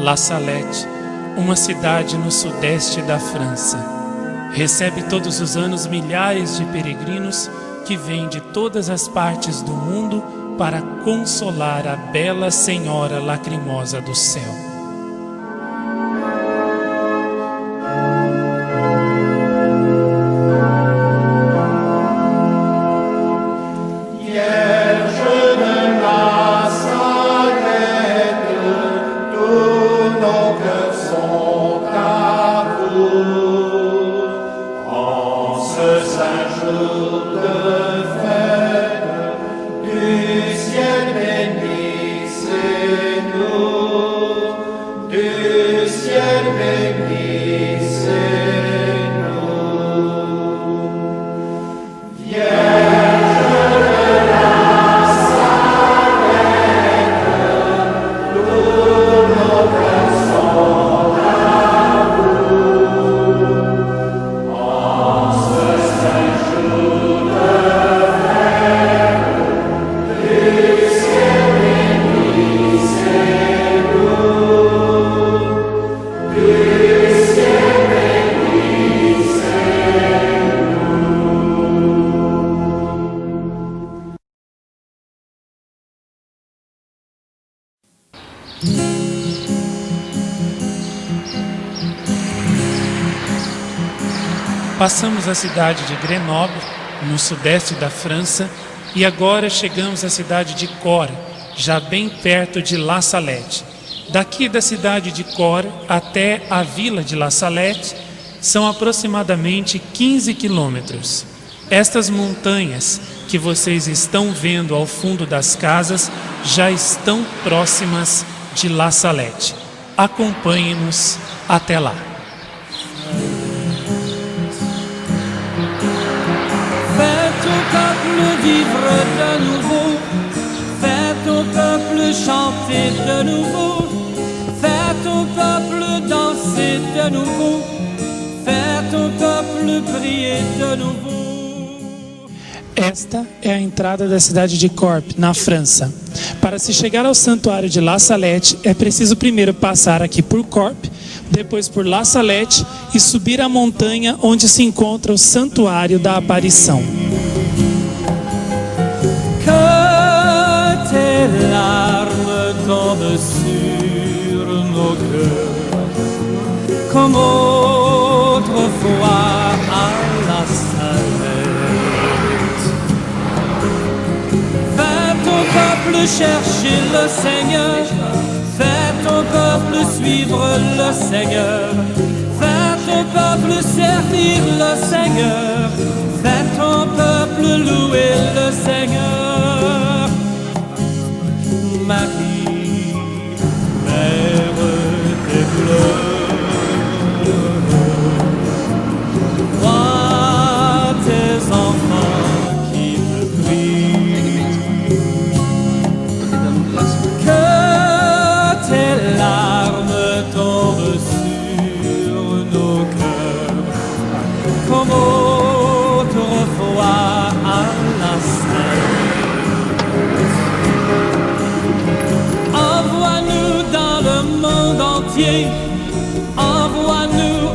La Salette, uma cidade no sudeste da França. Recebe todos os anos milhares de peregrinos que vêm de todas as partes do mundo para consolar a bela Senhora Lacrimosa do céu. Passamos a cidade de Grenoble, no sudeste da França, e agora chegamos à cidade de Cora, já bem perto de La Salette. Daqui da cidade de Cora até a vila de La Salette são aproximadamente 15 quilômetros. Estas montanhas que vocês estão vendo ao fundo das casas já estão próximas de La Salette. Acompanhe-nos até lá. Vivre de nouveau, faites au peuple chanter de nouveau, faites au peuple danser de nouveau, faites au peuple prier de nouveau. Esta é a entrada da cidade de Corp, na França. Para se chegar ao santuário de La Salette, é preciso primeiro passar aqui por Corp, depois por La Salette e subir a montanha onde se encontra o santuário da aparição. Tes larmes tombent sur nos cœurs, comme autrefois à la Salette. Faites au peuple chercher le Seigneur, faites au peuple suivre le Seigneur, faites au peuple servir le Seigneur, faites au peuple louer le Seigneur. Marie, mère des fleurs, vois tes enfants qui te prient, que tes larmes tombent sur nos cœurs, comme autrefois à la Salette. Envoie-nous dans le monde entier, envoie-nous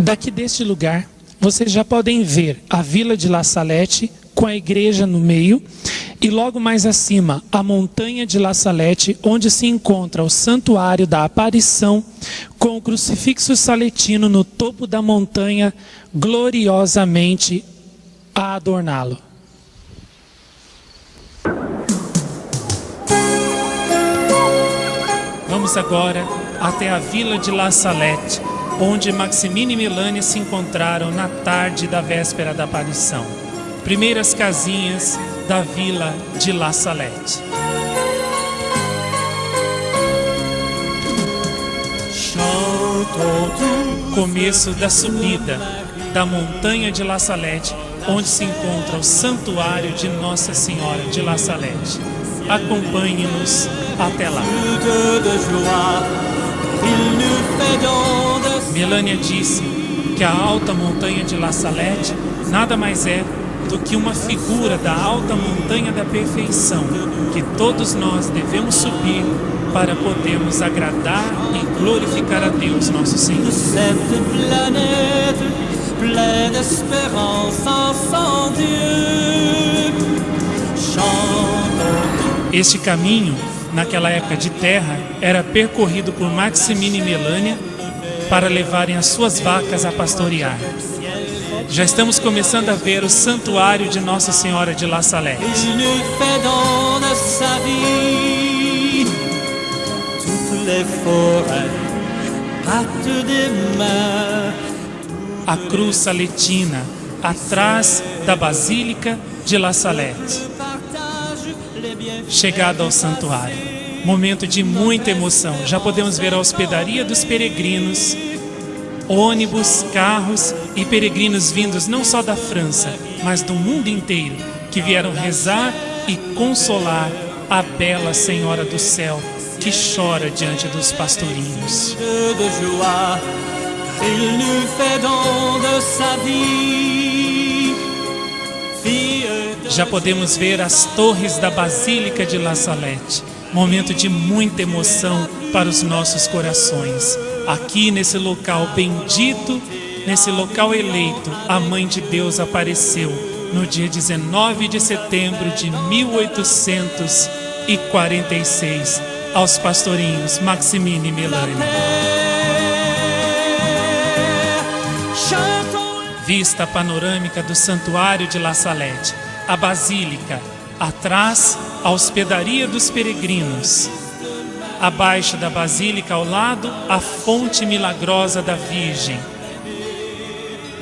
Daqui deste lugar, vocês já podem ver a Vila de La Salette com a igreja no meio e logo mais acima a montanha de La Salette, onde se encontra o Santuário da Aparição com o crucifixo saletino no topo da montanha, gloriosamente a adorná-lo. Vamos agora até a Vila de La Salette, onde Maximino e Melânia se encontraram na tarde da véspera da aparição. Primeiras casinhas da Vila de La Salette. Começo da subida da montanha de La Salette, onde se encontra o Santuário de Nossa Senhora de La Salette. Acompanhe-nos até lá. Melânia disse que a alta montanha de La Salette nada mais é do que uma figura da alta montanha da perfeição, que todos nós devemos subir para podermos agradar e glorificar a Deus, nosso Senhor. Este caminho, naquela época de terra, era percorrido por Maximino e Melânia para levarem as suas vacas a pastorear. Já estamos começando a ver o Santuário de Nossa Senhora de La Salette. A cruz saletina, atrás da Basílica de La Salette. Chegada ao santuário, momento de muita emoção. Já podemos ver a hospedaria dos peregrinos, ônibus, carros e peregrinos vindos não só da França, mas do mundo inteiro, que vieram rezar e consolar a bela Senhora do Céu, que chora diante dos pastorinhos. Já podemos ver as torres da Basílica de La Salette, momento de muita emoção para os nossos corações. Aqui nesse local bendito, nesse local eleito, a Mãe de Deus apareceu no dia 19 de setembro de 1846 aos pastorinhos Maximino e Melânia. Vista panorâmica do Santuário de La Salette, a Basílica, atrás a hospedaria dos peregrinos. Abaixo da Basílica, ao lado, a fonte milagrosa da Virgem.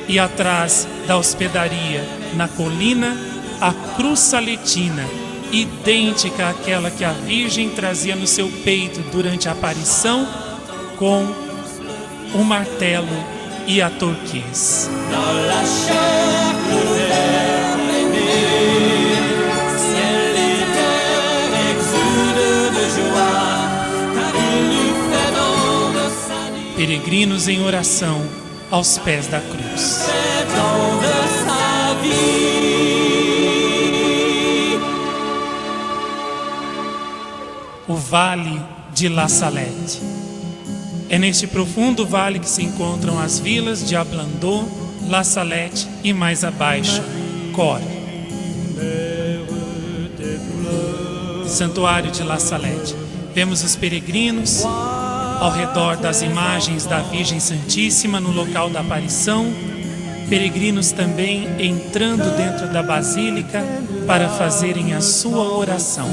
E atrás da hospedaria, na colina, a cruz saletina, idêntica àquela que a Virgem trazia no seu peito durante a aparição, com o martelo e a torquês. Peregrinos em oração aos pés da cruz. O Vale de La Salette. É neste profundo vale que se encontram as vilas de Ablandô, La Salette e mais abaixo, Cora. Santuário de La Salette. Vemos os peregrinos ao redor das imagens da Virgem Santíssima no local da aparição, peregrinos também entrando dentro da Basílica para fazerem a sua oração.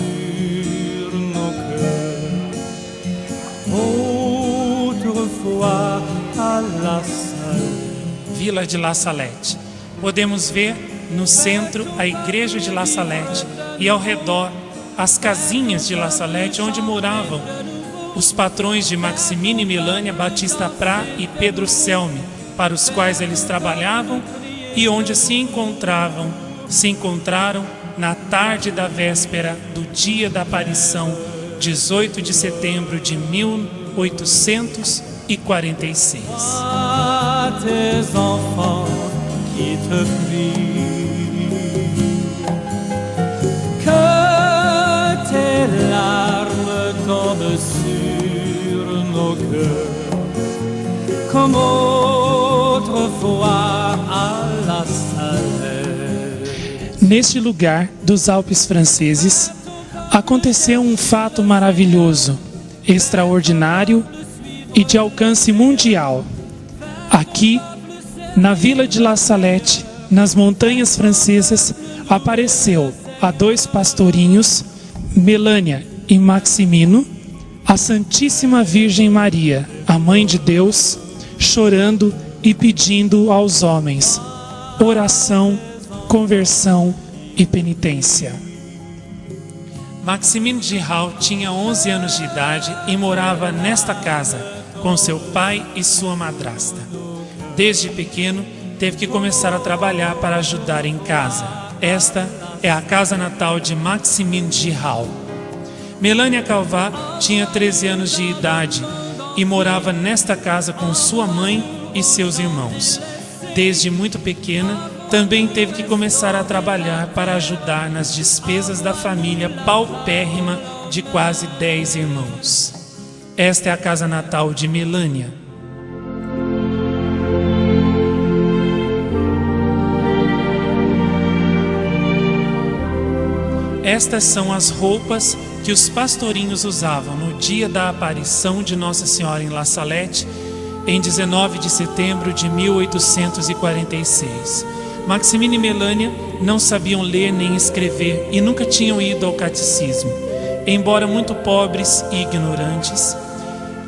Vila de La Salette. Podemos ver no centro a igreja de La Salette e ao redor as casinhas de La Salette, onde moravam os patrões de Maximino e Melânia, Batista Prá e Pedro Selme, para os quais eles trabalhavam e onde se encontraram na tarde da véspera do dia da aparição, 18 de setembro de 1846. Tes enfants qui te prient, que tes larmes tombent sur nos cœurs, comme autrefois neste lugar dos Alpes franceses, aconteceu um fato maravilhoso, extraordinário e de alcance mundial. Aqui, na vila de La Salette, nas montanhas francesas, apareceu a dois pastorinhos, Melânia e Maximino, a Santíssima Virgem Maria, a Mãe de Deus, chorando e pedindo aos homens oração, conversão e penitência. Maximino de Hall tinha 11 anos de idade e morava nesta casa com seu pai e sua madrasta. Desde pequeno, teve que começar a trabalhar para ajudar em casa. Esta é a casa natal de Maximino de Hall. Melânia Calvat tinha 13 anos de idade e morava nesta casa com sua mãe e seus irmãos. Desde muito pequena, também teve que começar a trabalhar para ajudar nas despesas da família paupérrima de quase 10 irmãos. Esta é a casa natal de Melânia. Estas são as roupas que os pastorinhos usavam no dia da aparição de Nossa Senhora em La Salette, em 19 de setembro de 1846. Maximino e Melânia não sabiam ler nem escrever e nunca tinham ido ao catecismo. Embora muito pobres e ignorantes,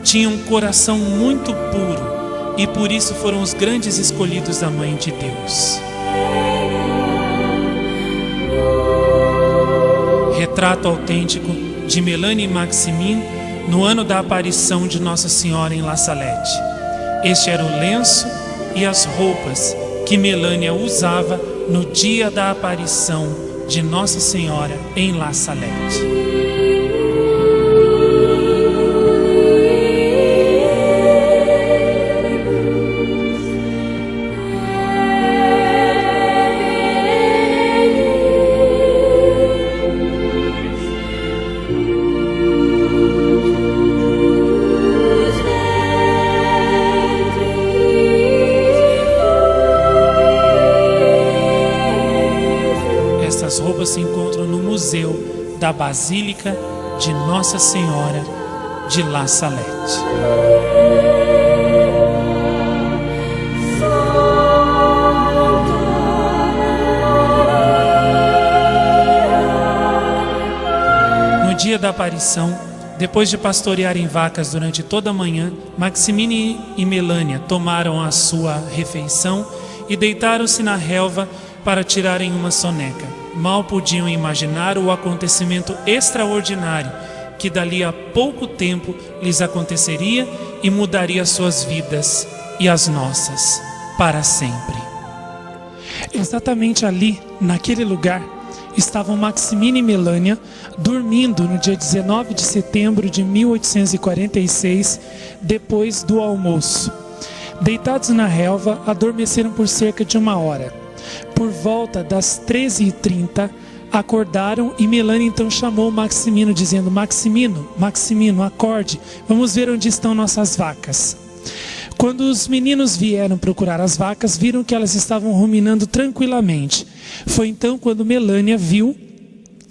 tinham um coração muito puro e por isso foram os grandes escolhidos da Mãe de Deus. Retrato autêntico de Melânia e Maximino no ano da aparição de Nossa Senhora em La Salette. Este era o lenço e as roupas que Melânia usava no dia da aparição de Nossa Senhora em La Salette. Essas roupas se encontram no Museu da Basílica de Nossa Senhora de La Salette. No dia da aparição, depois de pastorearem vacas durante toda a manhã, Maximino e Melânia tomaram a sua refeição e deitaram-se na relva para tirarem uma soneca. Mal podiam imaginar o acontecimento extraordinário que dali a pouco tempo lhes aconteceria e mudaria suas vidas e as nossas para sempre. Exatamente ali, naquele lugar, estavam Maximino e Melânia dormindo no dia 19 de setembro de 1846, depois do almoço. Deitados na relva, adormeceram por cerca de 1 hora. Por volta das 13h30, acordaram e Melânia então chamou Maximino, dizendo: Maximino, Maximino, acorde, vamos ver onde estão nossas vacas. Quando os meninos vieram procurar as vacas, viram que elas estavam ruminando tranquilamente. Foi então quando Melânia viu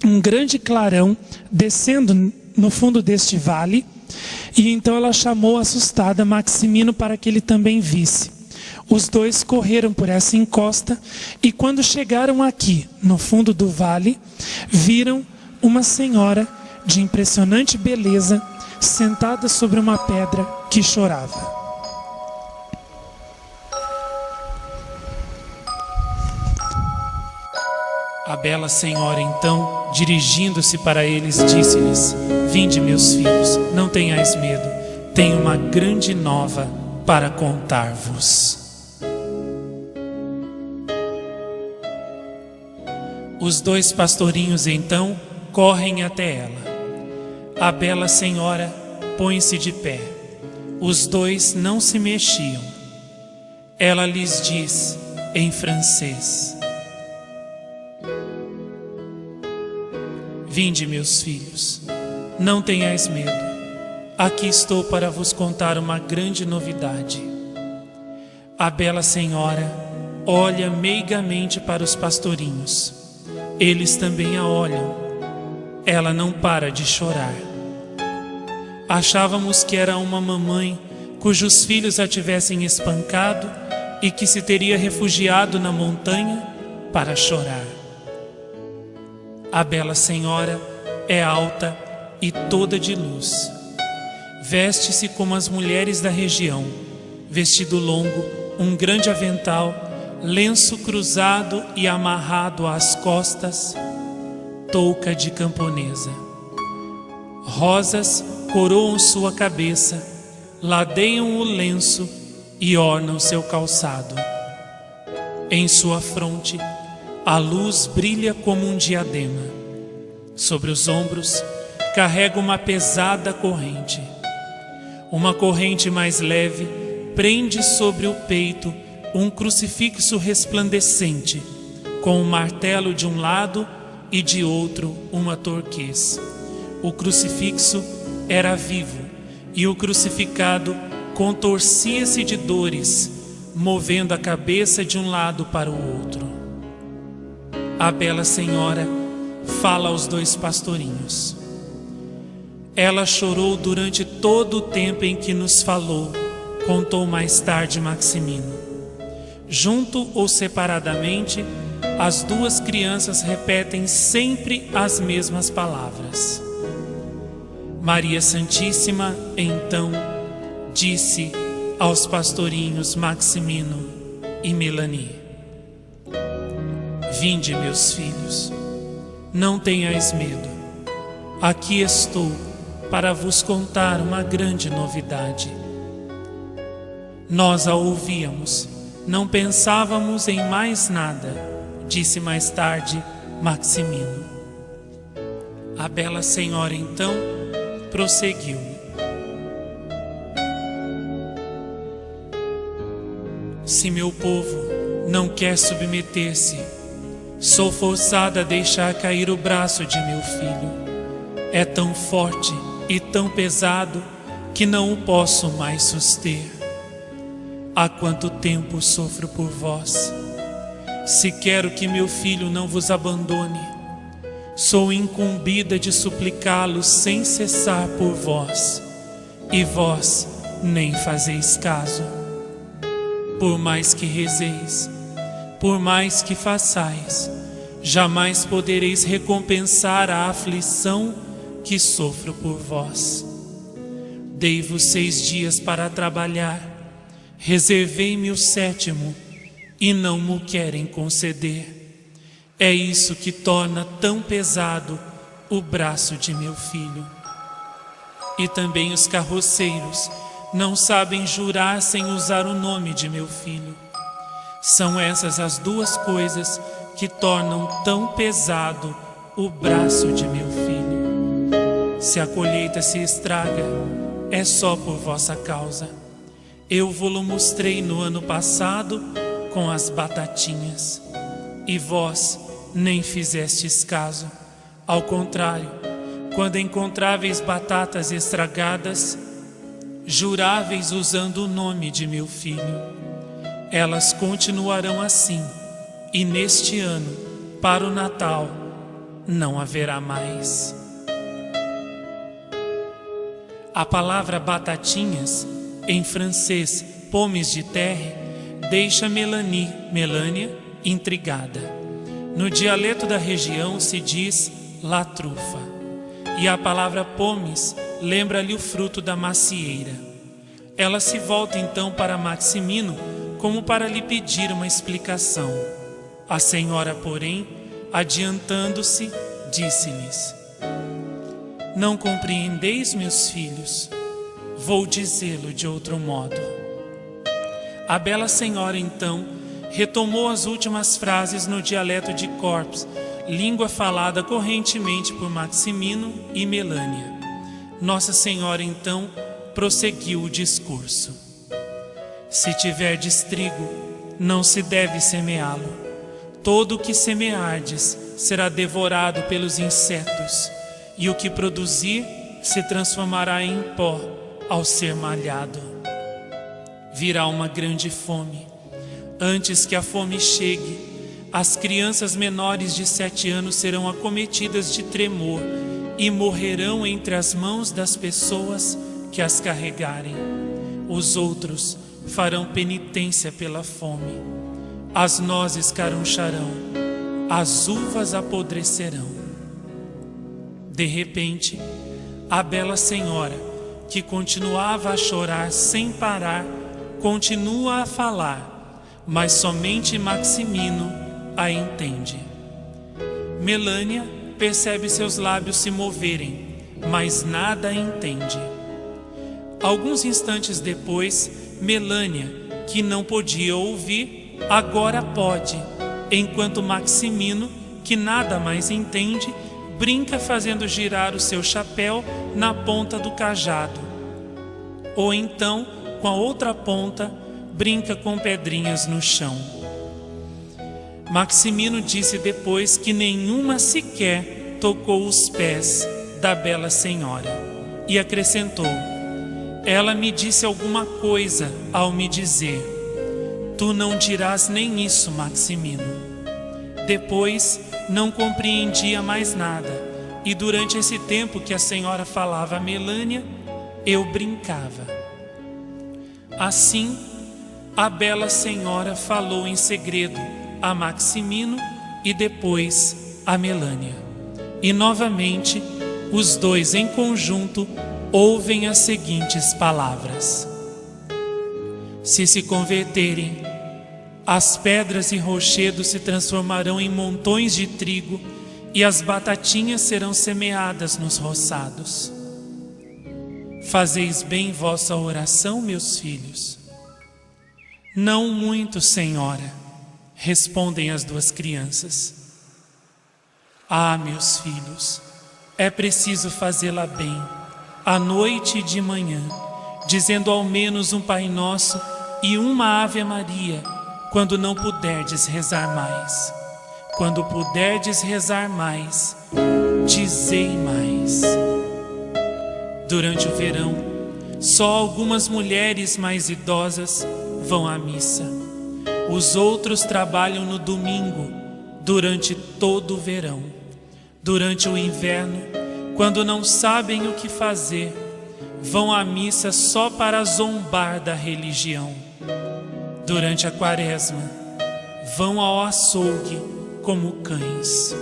um grande clarão descendo no fundo deste vale, e então ela chamou assustada Maximino para que ele também visse. Os dois correram por essa encosta e quando chegaram aqui, no fundo do vale, viram uma senhora de impressionante beleza sentada sobre uma pedra que chorava. A bela senhora então, dirigindo-se para eles, disse-lhes: Vinde, meus filhos, não tenhais medo, tenho uma grande nova para contar-vos. Os dois pastorinhos então correm até ela. A bela senhora põe-se de pé. Os dois não se mexiam. Ela lhes diz em francês: Vinde, meus filhos, não tenhais medo. Aqui estou para vos contar uma grande novidade. A bela senhora olha meigamente para os pastorinhos. eles também a olham. Ela não para de chorar. Achávamos que era uma mamãe cujos filhos a tivessem espancado e que se teria refugiado na montanha para chorar. A bela senhora é alta e toda de luz. Veste-se como as mulheres da região, vestido longo, um grande avental, lenço cruzado e amarrado às costas, touca de camponesa. Rosas coroam sua cabeça, ladeiam o lenço e ornam seu calçado. Em sua fronte, a luz brilha como um diadema. Sobre os ombros, carrega uma pesada corrente. Uma corrente mais leve prende sobre o peito um crucifixo resplandecente, com um martelo de um lado e de outro uma torquês. O crucifixo era vivo e o crucificado contorcia-se de dores, movendo a cabeça de um lado para o outro. A bela senhora fala aos dois pastorinhos. Ela chorou durante todo o tempo em que nos falou, contou mais tarde Maximino. Junto ou separadamente, as duas crianças repetem sempre as mesmas palavras. Maria Santíssima, então, disse aos pastorinhos Maximino e Melanie: Vinde, meus filhos, não tenhais medo. Aqui estou para vos contar uma grande novidade. Nós a ouvíamos, não pensávamos em mais nada, disse mais tarde Maximino. A bela senhora então prosseguiu: Se meu povo não quer submeter-se, sou forçada a deixar cair o braço de meu filho. É tão forte e tão pesado que não o posso mais suster. Há quanto tempo sofro por vós? Se quero que meu filho não vos abandone, sou incumbida de suplicá-lo sem cessar por vós, e vós nem fazeis caso. Por mais que rezeis, por mais que façais, jamais podereis recompensar a aflição que sofro por vós. Dei-vos 6 dias para trabalhar, reservei-me o 7º, e não mo querem conceder. É isso que torna tão pesado o braço de meu filho. E também os carroceiros não sabem jurar sem usar o nome de meu filho. São essas as duas coisas que tornam tão pesado o braço de meu filho. Se a colheita se estraga, é só por vossa causa. Eu vou-lo mostrei no ano passado com as batatinhas, e vós nem fizestes caso. Ao contrário, quando encontráveis batatas estragadas, juráveis usando o nome de meu filho. Elas continuarão assim, e neste ano, para o Natal, não haverá mais. A palavra batatinhas, em francês pommes de terre, deixa Melânia intrigada. No dialeto da região se diz la trufa, e a palavra pommes lembra-lhe o fruto da macieira. Ela se volta então para Maximino como para lhe pedir uma explicação. A senhora, porém, adiantando-se, disse-lhes: Não compreendeis, meus filhos? Vou dizê-lo de outro modo. A bela senhora, então, retomou as últimas frases no dialeto de Corps, língua falada correntemente por Maximino e Melânia. Nossa Senhora, então, prosseguiu o discurso. Se tiverdes trigo, não se deve semeá-lo. Todo o que semeardes será devorado pelos insetos, e o que produzir se transformará em pó ao ser malhado. Virá uma grande fome. Antes que a fome chegue, as crianças menores de 7 anos serão acometidas de tremor e morrerão entre as mãos das pessoas que as carregarem. Os outros farão penitência pela fome. As nozes caruncharão, as uvas apodrecerão. De repente, a bela senhora, que continuava a chorar sem parar, continua a falar, mas somente Maximino a entende. Melânia percebe seus lábios se moverem, mas nada entende. Alguns instantes depois, Melânia, que não podia ouvir, agora pode, enquanto Maximino, que nada mais entende, brinca fazendo girar o seu chapéu na ponta do cajado. Ou então, com a outra ponta, brinca com pedrinhas no chão. Maximino disse depois que nenhuma sequer tocou os pés da bela senhora e acrescentou: ela me disse alguma coisa ao me dizer: tu não dirás nem isso, Maximino. Depois não compreendia mais nada, e durante esse tempo que a senhora falava a Melânia, eu brincava. Assim, a bela senhora falou em segredo a Maximino e depois a Melânia. E novamente, os dois em conjunto ouvem as seguintes palavras: se converterem, as pedras e rochedos se transformarão em montões de trigo e as batatinhas serão semeadas nos roçados. Fazeis bem vossa oração, meus filhos? Não muito, senhora, respondem as duas crianças. Ah, meus filhos, é preciso fazê-la bem, à noite e de manhã, dizendo ao menos um Pai Nosso e uma Ave Maria, quando não puderdes rezar mais. Quando puderdes rezar mais, dizei mais. Durante o verão, só algumas mulheres mais idosas vão à missa. Os outros trabalham no domingo, durante todo o verão. Durante o inverno, quando não sabem o que fazer, vão à missa só para zombar da religião. Durante a quaresma, vão ao açougue como cães.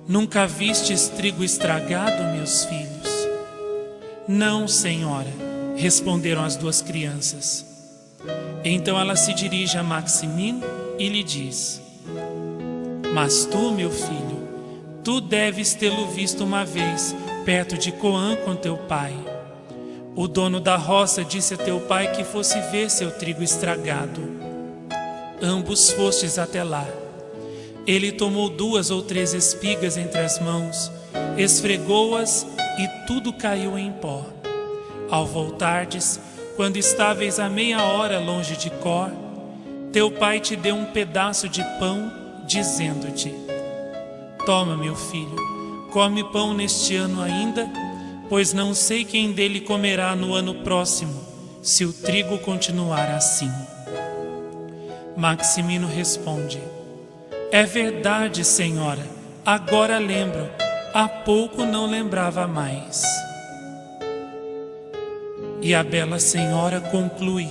Nunca vistes trigo estragado, meus filhos? Não, senhora, responderam as duas crianças. Então ela se dirige a Maximino e lhe diz: mas tu, meu filho, tu deves tê-lo visto uma vez perto de Coã com teu pai. O dono da roça disse a teu pai que fosse ver seu trigo estragado. Ambos fostes até lá. Ele tomou 2 ou 3 espigas entre as mãos, esfregou-as e tudo caiu em pó. Ao voltardes, quando estáveis a meia hora longe de Cor, teu pai te deu um pedaço de pão, dizendo-te: toma, meu filho, come pão neste ano ainda, pois não sei quem dele comerá no ano próximo, se o trigo continuar assim. Maximino responde: é verdade, senhora, agora lembro, há pouco não lembrava mais. E a bela senhora conclui,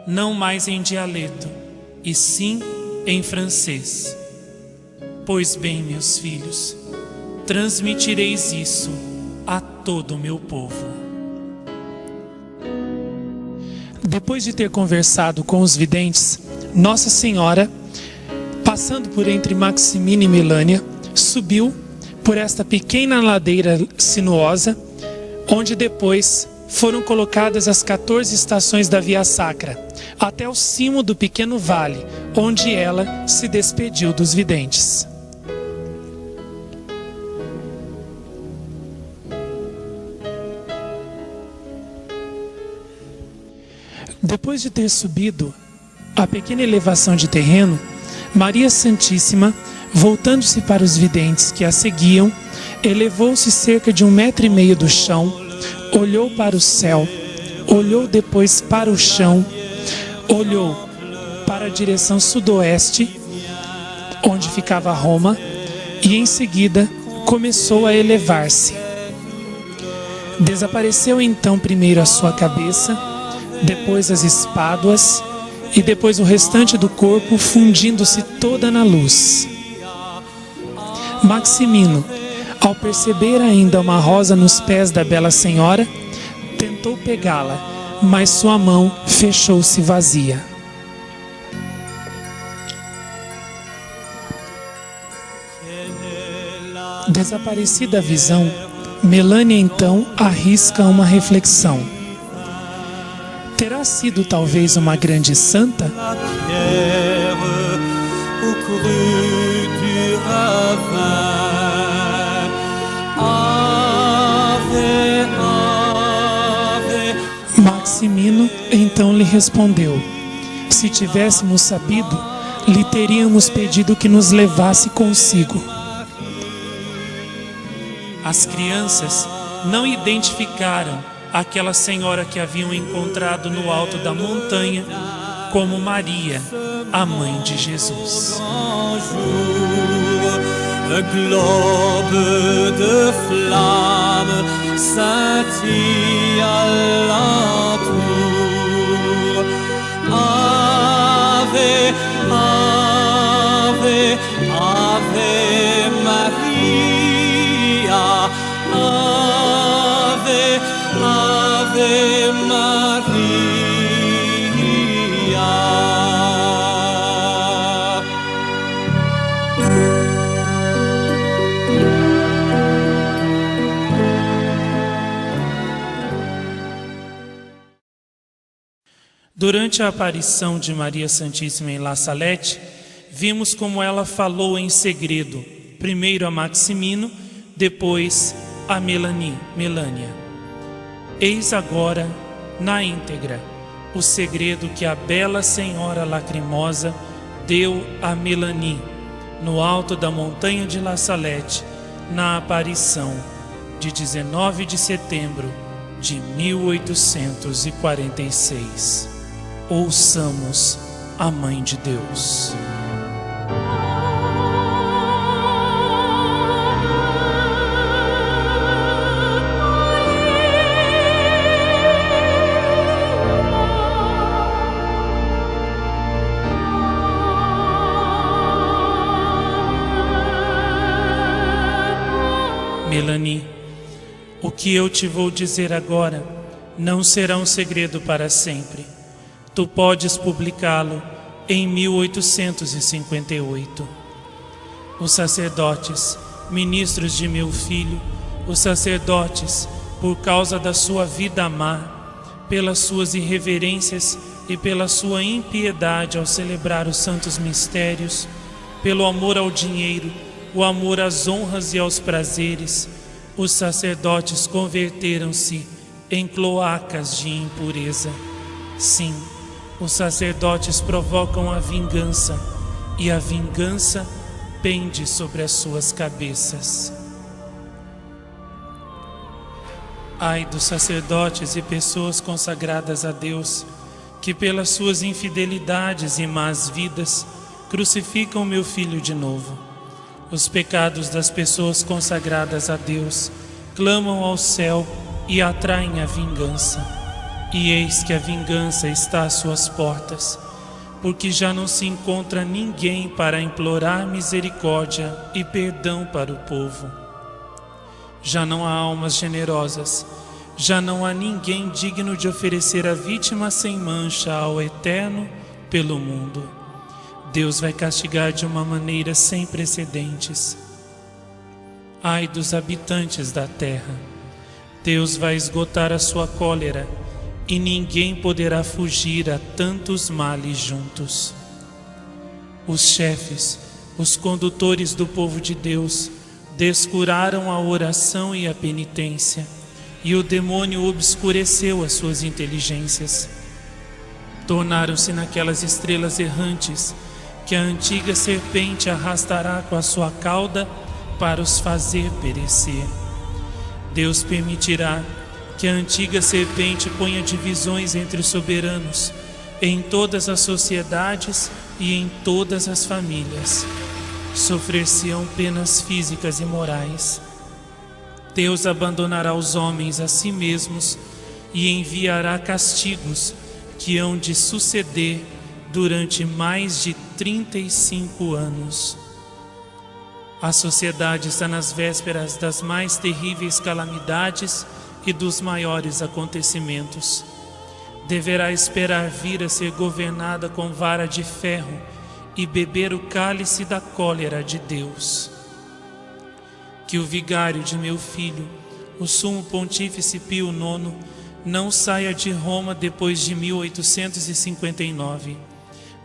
não mais em dialeto, e sim em francês: pois bem, meus filhos, transmitireis isso a todo o meu povo. Depois de ter conversado com os videntes, Nossa Senhora, passando por entre Maximino e Melânia, subiu por esta pequena ladeira sinuosa, onde depois foram colocadas as 14 estações da Via Sacra, até o cimo do pequeno vale, onde ela se despediu dos videntes. Depois de ter subido a pequena elevação de terreno, Maria Santíssima, voltando-se para os videntes que a seguiam, elevou-se cerca de 1,5 metro do chão, olhou para o céu, olhou depois para o chão, olhou para a direção sudoeste onde ficava Roma, e em seguida começou a elevar-se. Desapareceu então primeiro a sua cabeça, depois as espáduas e depois o restante do corpo, fundindo-se toda na luz. Maximino, ao perceber ainda uma rosa nos pés da bela senhora, tentou pegá-la, mas sua mão fechou-se vazia. Desaparecida a visão, Melânia então arrisca uma reflexão. Terá sido talvez uma grande santa? Maximino então lhe respondeu: se tivéssemos sabido, lhe teríamos pedido que nos levasse consigo. As crianças não identificaram aquela senhora que haviam encontrado no alto da montanha como Maria, a mãe de Jesus. Le globe de flamme scintille alentour. Ave, ave, ave Maria. Ave, ave Maria. Durante a aparição de Maria Santíssima em La Salette, vimos como ela falou em segredo, primeiro a Maximino, depois a Melânia. Eis agora, na íntegra, o segredo que a bela senhora lacrimosa deu a Melanie, no alto da montanha de La Salette, na aparição de 19 de setembro de 1846. Ouçamos a Mãe de Deus. Melanie, o que eu te vou dizer agora não será um segredo para sempre. Tu podes publicá-lo em 1858. Os sacerdotes, ministros de meu filho, os sacerdotes, por causa da sua vida má, pelas suas irreverências e pela sua impiedade ao celebrar os santos mistérios, pelo amor ao dinheiro, o amor às honras e aos prazeres, os sacerdotes converteram-se em cloacas de impureza. Sim, os sacerdotes provocam a vingança, e a vingança pende sobre as suas cabeças. Ai dos sacerdotes e pessoas consagradas a Deus, que pelas suas infidelidades e más vidas crucificam meu filho de novo. Os pecados das pessoas consagradas a Deus clamam ao céu e atraem a vingança. E eis que a vingança está às suas portas, porque já não se encontra ninguém para implorar misericórdia e perdão para o povo. Já não há almas generosas, já não há ninguém digno de oferecer a vítima sem mancha ao Eterno pelo mundo. Deus vai castigar de uma maneira sem precedentes. Ai dos habitantes da terra! Deus vai esgotar a sua cólera, e ninguém poderá fugir a tantos males juntos. Os chefes, os condutores do povo de Deus, descuraram a oração e a penitência, e o demônio obscureceu as suas inteligências. Tornaram-se naquelas estrelas errantes que a antiga serpente arrastará com a sua cauda para os fazer perecer. Deus permitirá que a antiga serpente ponha divisões entre os soberanos, em todas as sociedades e em todas as famílias. sofrer-se-ão penas físicas e morais. Deus abandonará os homens a si mesmos e enviará castigos que hão de suceder durante mais de 35 anos. A sociedade está nas vésperas das mais terríveis calamidades e dos maiores acontecimentos. Deverá esperar vir a ser governada com vara de ferro e beber o cálice da cólera de Deus. Que o vigário de meu filho, o sumo pontífice Pio IX, não saia de Roma depois de 1859,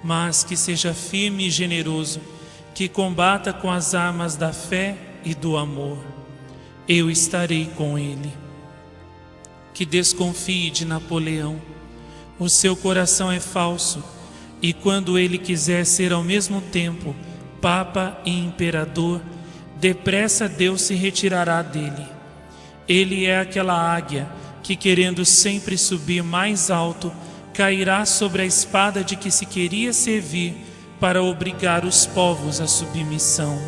mas que seja firme e generoso, que combata com as armas da fé e do amor. Eu estarei com ele. Que desconfie de Napoleão. O seu coração é falso, e quando ele quiser ser ao mesmo tempo Papa e Imperador, depressa Deus se retirará dele. Ele é aquela águia que, querendo sempre subir mais alto, cairá sobre a espada de que se queria servir para obrigar os povos à submissão.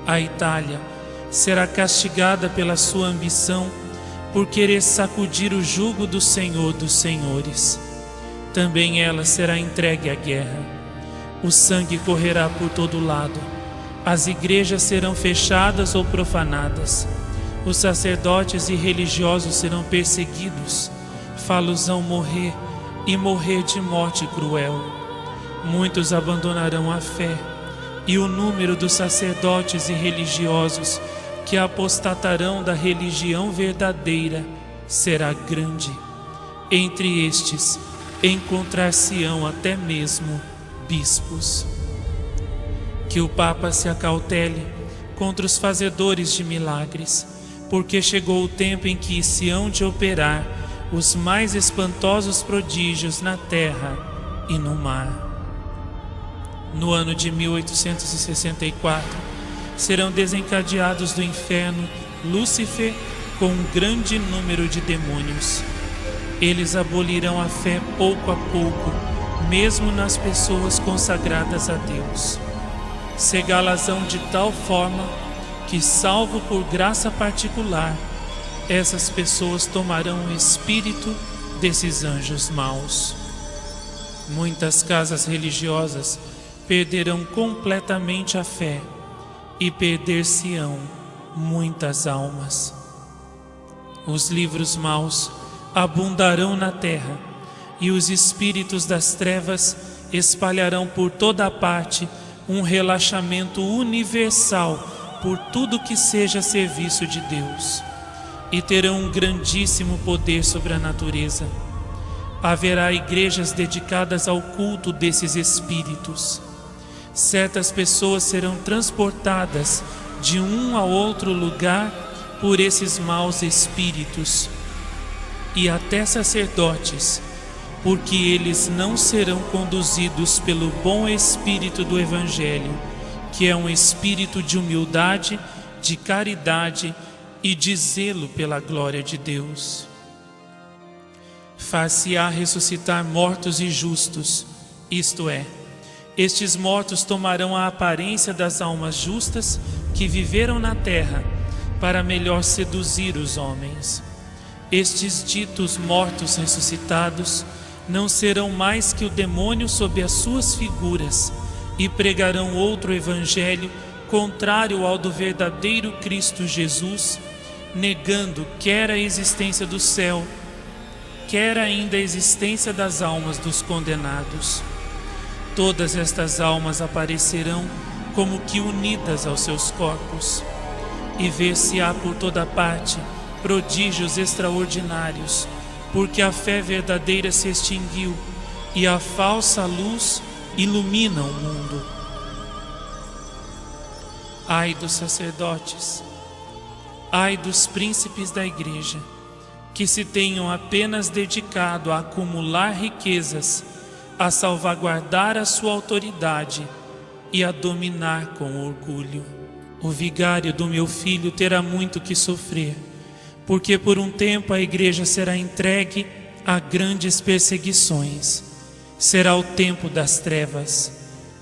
A Itália será castigada pela sua ambição por querer sacudir o jugo do Senhor dos Senhores. Também ela será entregue à guerra. O sangue correrá por todo lado. As igrejas serão fechadas ou profanadas. Os sacerdotes e religiosos serão perseguidos. Fá-los-ão morrer, e morrer de morte cruel. Muitos abandonarão a fé, e o número dos sacerdotes e religiosos que apostatarão da religião verdadeira será grande. Entre estes encontrar-se-ão até mesmo bispos. Que o Papa se acautele contra os fazedores de milagres, porque chegou o tempo em que se hão de operar os mais espantosos prodígios na terra e no mar. No ano de 1864, serão desencadeados do inferno Lúcifer com um grande número de demônios. Eles abolirão a fé pouco a pouco, mesmo nas pessoas consagradas a Deus. Cegá-las-ão de tal forma que, salvo por graça particular, essas pessoas tomarão o espírito desses anjos maus. Muitas casas religiosas perderão completamente a fé e perder-se-ão muitas almas. Os livros maus abundarão na terra, e os espíritos das trevas espalharão por toda a parte um relaxamento universal por tudo que seja serviço de Deus, e terão um grandíssimo poder sobre a natureza. Haverá igrejas dedicadas ao culto desses espíritos. Certas pessoas serão transportadas de um a outro lugar por esses maus espíritos, e até sacerdotes, porque eles não serão conduzidos pelo bom espírito do Evangelho, que é um espírito de humildade, de caridade e de zelo pela glória de Deus. Far-se-á ressuscitar mortos e justos, isto é, estes mortos tomarão a aparência das almas justas que viveram na terra, para melhor seduzir os homens. Estes ditos mortos ressuscitados não serão mais que o demônio sob as suas figuras, e pregarão outro evangelho contrário ao do verdadeiro Cristo Jesus, negando quer a existência do céu, quer ainda a existência das almas dos condenados. Todas estas almas aparecerão como que unidas aos seus corpos, e ver-se-á por toda parte prodígios extraordinários, porque a fé verdadeira se extinguiu e a falsa luz ilumina o mundo. Ai dos sacerdotes, ai dos príncipes da igreja, que se tenham apenas dedicado a acumular riquezas, a salvaguardar a sua autoridade e a dominar com orgulho. O vigário do meu filho terá muito que sofrer, porque por um tempo a igreja será entregue a grandes perseguições. Será o tempo das trevas.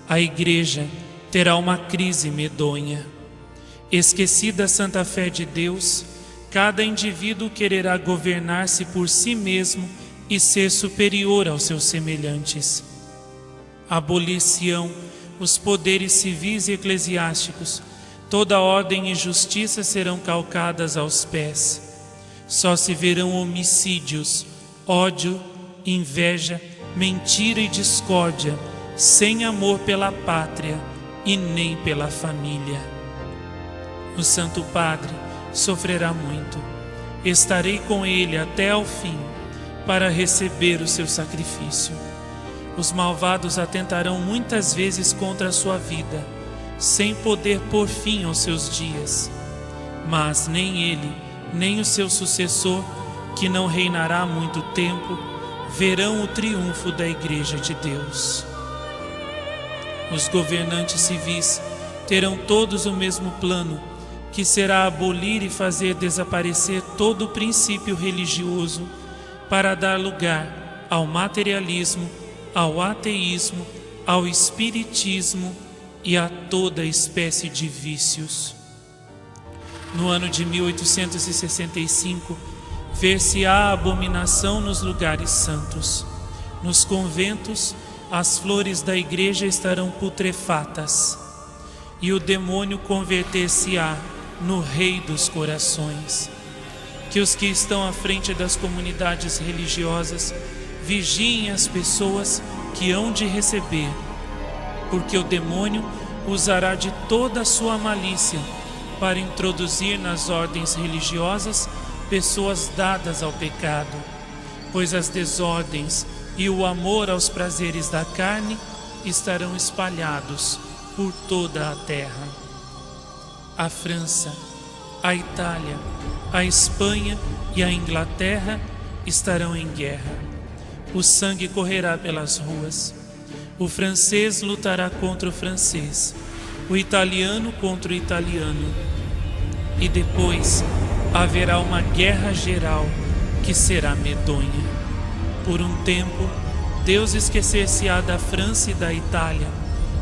A igreja, terá uma crise medonha. Esquecida a santa fé de Deus, cada indivíduo quererá governar-se por si mesmo e ser superior aos seus semelhantes. Abolir-se-ão os poderes civis e eclesiásticos, toda ordem e justiça serão calcadas aos pés. Só se verão homicídios, ódio, inveja, mentira e discórdia, sem amor pela pátria e nem pela família. O Santo Padre sofrerá muito. Estarei com ele até ao fim, para receber o seu sacrifício. Os malvados atentarão muitas vezes contra a sua vida, sem poder pôr fim aos seus dias. Mas nem ele, nem o seu sucessor, que não reinará muito tempo, verão o triunfo da Igreja de Deus. Os governantes civis terão todos o mesmo plano, que será abolir e fazer desaparecer todo o princípio religioso, para dar lugar ao materialismo, ao ateísmo, ao espiritismo e a toda espécie de vícios. No ano de 1865, ver-se-á a abominação nos lugares santos. Nos conventos, as flores da igreja estarão putrefatas, e o demônio converter-se-á no rei dos corações. Que os que estão à frente das comunidades religiosas vigiem as pessoas que hão de receber, porque o demônio usará de toda a sua malícia para introduzir nas ordens religiosas pessoas dadas ao pecado, pois as desordens e o amor aos prazeres da carne estarão espalhados por toda a terra. A França, a Itália, a Espanha e a Inglaterra estarão em guerra. O sangue correrá pelas ruas. O francês lutará contra o francês, o italiano contra o italiano. E depois haverá uma guerra geral que será medonha. Por um tempo, Deus esquecer-se-á da França e da Itália,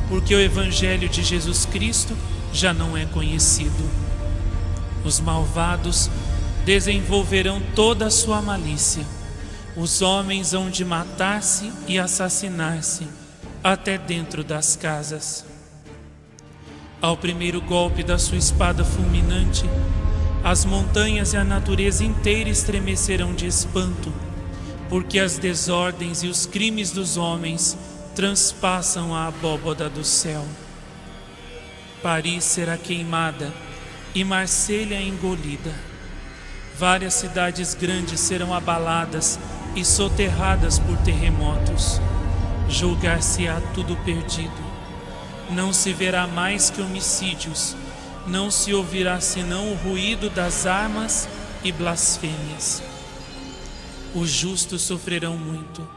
porque o Evangelho de Jesus Cristo já não é conhecido. Os malvados desenvolverão toda a sua malícia. Os homens hão de matar-se e assassinar-se, até dentro das casas. Ao primeiro golpe da sua espada fulminante, as montanhas e a natureza inteira estremecerão de espanto, porque as desordens e os crimes dos homens transpassam a abóbada do céu. Paris será queimada e Marselha engolida. Várias cidades grandes serão abaladas e soterradas por terremotos. Julgar-se-á tudo perdido. Não se verá mais que homicídios, não se ouvirá senão o ruído das armas e blasfêmias. Os justos sofrerão muito.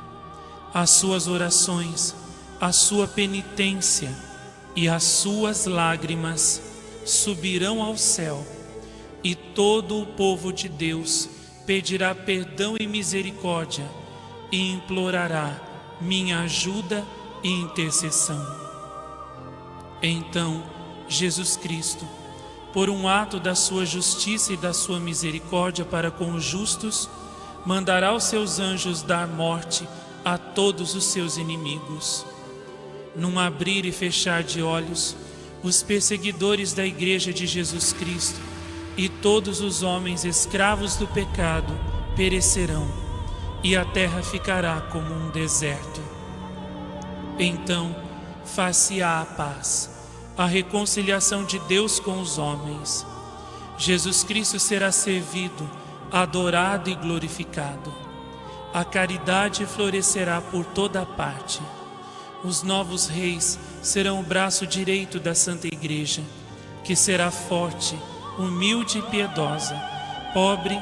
As suas orações, a sua penitência e as suas lágrimas subirão ao céu, e todo o povo de Deus pedirá perdão e misericórdia e implorará minha ajuda e intercessão. Então, Jesus Cristo, por um ato da sua justiça e da sua misericórdia para com os justos, mandará os seus anjos dar morte a todos os seus inimigos. Num abrir e fechar de olhos, os perseguidores da Igreja de Jesus Cristo e todos os homens escravos do pecado perecerão, e a terra ficará como um deserto. Então, far-se-á a paz, a reconciliação de Deus com os homens. Jesus Cristo será servido, adorado e glorificado. A caridade florescerá por toda a parte. Os novos reis serão o braço direito da Santa Igreja, que será forte, humilde e piedosa, pobre,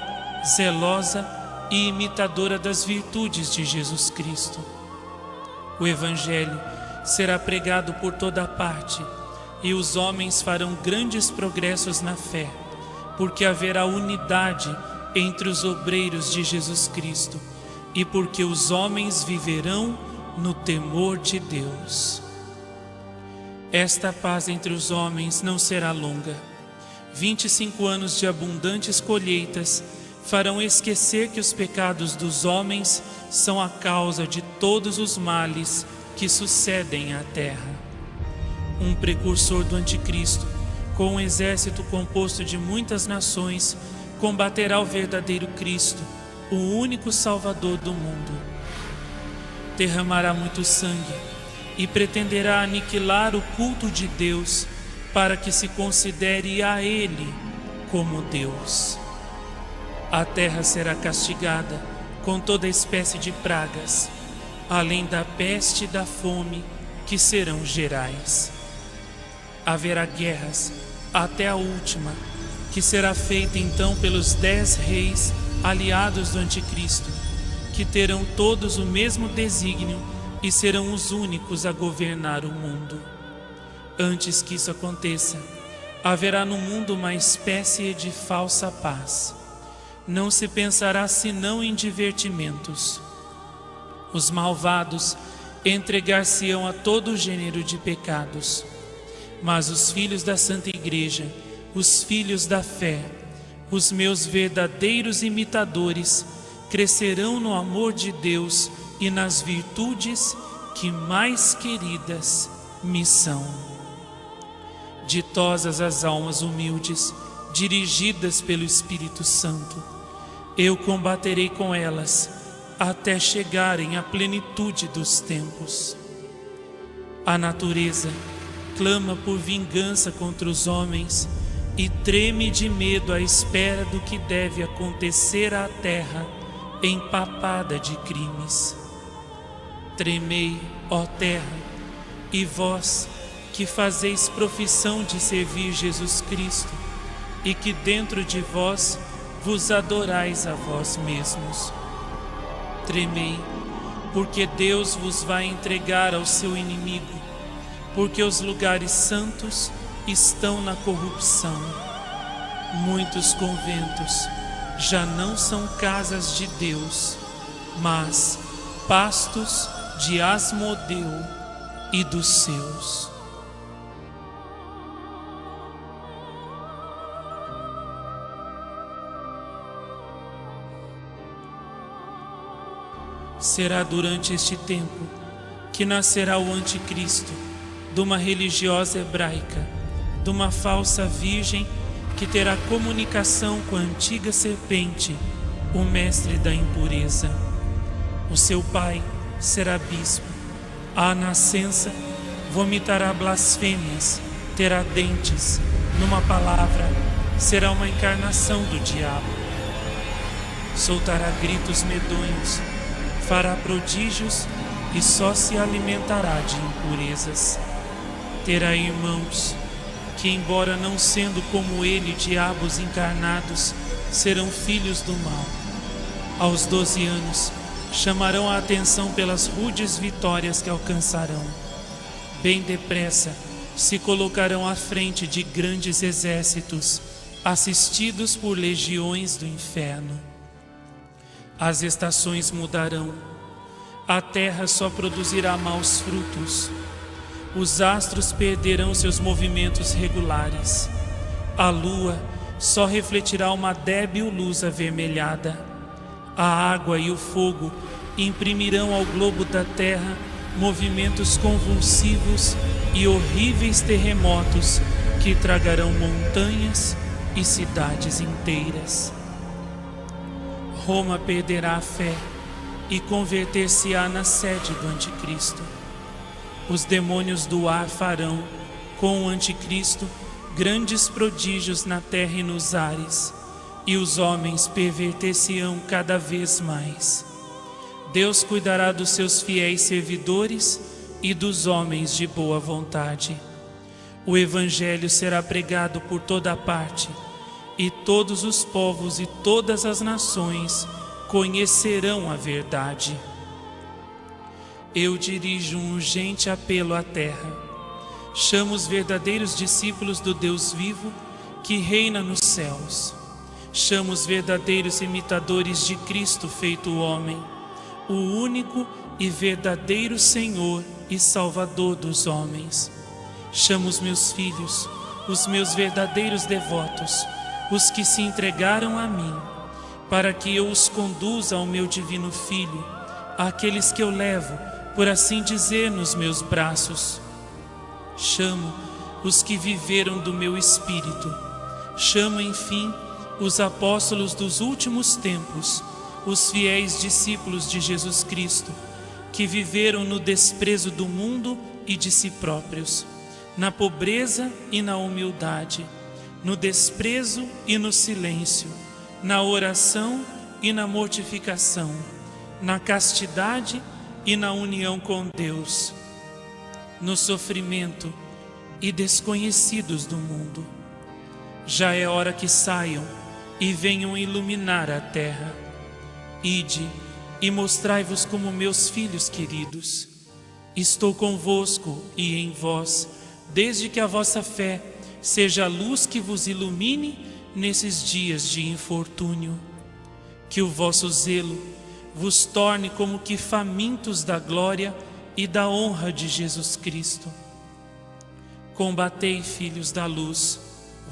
zelosa e imitadora das virtudes de Jesus Cristo. O Evangelho será pregado por toda a parte, e os homens farão grandes progressos na fé, porque haverá unidade entre os obreiros de Jesus Cristo, e porque os homens viverão no temor de Deus. Esta paz entre os homens não será longa. 25 anos de abundantes colheitas farão esquecer que os pecados dos homens são a causa de todos os males que sucedem à terra. Um precursor do anticristo, com um exército composto de muitas nações, combaterá o verdadeiro Cristo, o único Salvador do mundo. Derramará muito sangue e pretenderá aniquilar o culto de Deus para que se considere a Ele como Deus. A terra será castigada com toda espécie de pragas, além da peste e da fome, que serão gerais. Haverá guerras até a última, que será feita então pelos 10 reis aliados do anticristo, que terão todos o mesmo desígnio e serão os únicos a governar o mundo. Antes que isso aconteça, haverá no mundo uma espécie de falsa paz. Não se pensará senão em divertimentos. Os malvados entregar-se-ão a todo gênero de pecados. Mas os filhos da Santa Igreja, os filhos da fé, os meus verdadeiros imitadores, crescerão no amor de Deus e nas virtudes que mais queridas me são. Ditosas as almas humildes, dirigidas pelo Espírito Santo. Eu combaterei com elas até chegarem à plenitude dos tempos. A natureza clama por vingança contra os homens e treme de medo à espera do que deve acontecer à terra empapada de crimes. Tremei, ó terra, e vós que fazeis profissão de servir Jesus Cristo e que dentro de vós vos adorais a vós mesmos. Tremei, porque Deus vos vai entregar ao seu inimigo, porque os lugares santos estão na corrupção. Muitos conventos já não são casas de Deus, mas pastos de Asmodeu e dos seus. Será durante este tempo que nascerá o anticristo, de uma religiosa hebraica, de uma falsa virgem que terá comunicação com a antiga serpente, o mestre da impureza. O seu pai será bispo. À nascença, vomitará blasfêmias, terá dentes, numa palavra, será uma encarnação do diabo. Soltará gritos medonhos, fará prodígios e só se alimentará de impurezas. Terá irmãos que, embora não sendo como ele diabos encarnados, serão filhos do mal. Aos 12 anos, chamarão a atenção pelas rudes vitórias que alcançarão. Bem depressa, se colocarão à frente de grandes exércitos, assistidos por legiões do inferno. As estações mudarão. A terra só produzirá maus frutos. Os astros perderão seus movimentos regulares. A lua só refletirá uma débil luz avermelhada. A água e o fogo imprimirão ao globo da terra movimentos convulsivos e horríveis terremotos que tragarão montanhas e cidades inteiras. Roma perderá a fé e converter-se-á na sede do anticristo. Os demônios do ar farão, com o anticristo, grandes prodígios na terra e nos ares, e os homens perverter-se-ão cada vez mais. Deus cuidará dos seus fiéis servidores e dos homens de boa vontade. O evangelho será pregado por toda parte, e todos os povos e todas as nações conhecerão a verdade. Eu dirijo um urgente apelo à terra. Chamo os verdadeiros discípulos do Deus vivo que reina nos céus. Chamo os verdadeiros imitadores de Cristo feito homem, o único e verdadeiro Senhor e Salvador dos homens. Chama os meus filhos, os meus verdadeiros devotos, os que se entregaram a mim, para que eu os conduza ao meu divino Filho, àqueles que eu levo, por assim dizer, nos meus braços. Chamo os que viveram do meu espírito. Chamo, enfim, os apóstolos dos últimos tempos, os fiéis discípulos de Jesus Cristo, que viveram no desprezo do mundo e de si próprios, na pobreza e na humildade, no desprezo e no silêncio, na oração e na mortificação, na castidade e na união com Deus, no sofrimento e desconhecidos do mundo. Já é hora que saiam e venham iluminar a terra. Ide e mostrai-vos como meus filhos queridos. Estou convosco e em vós, desde que a vossa fé seja a luz que vos ilumine nesses dias de infortúnio. Que o vosso zelo vos torne como que famintos da glória e da honra de Jesus Cristo. Combatei, filhos da luz,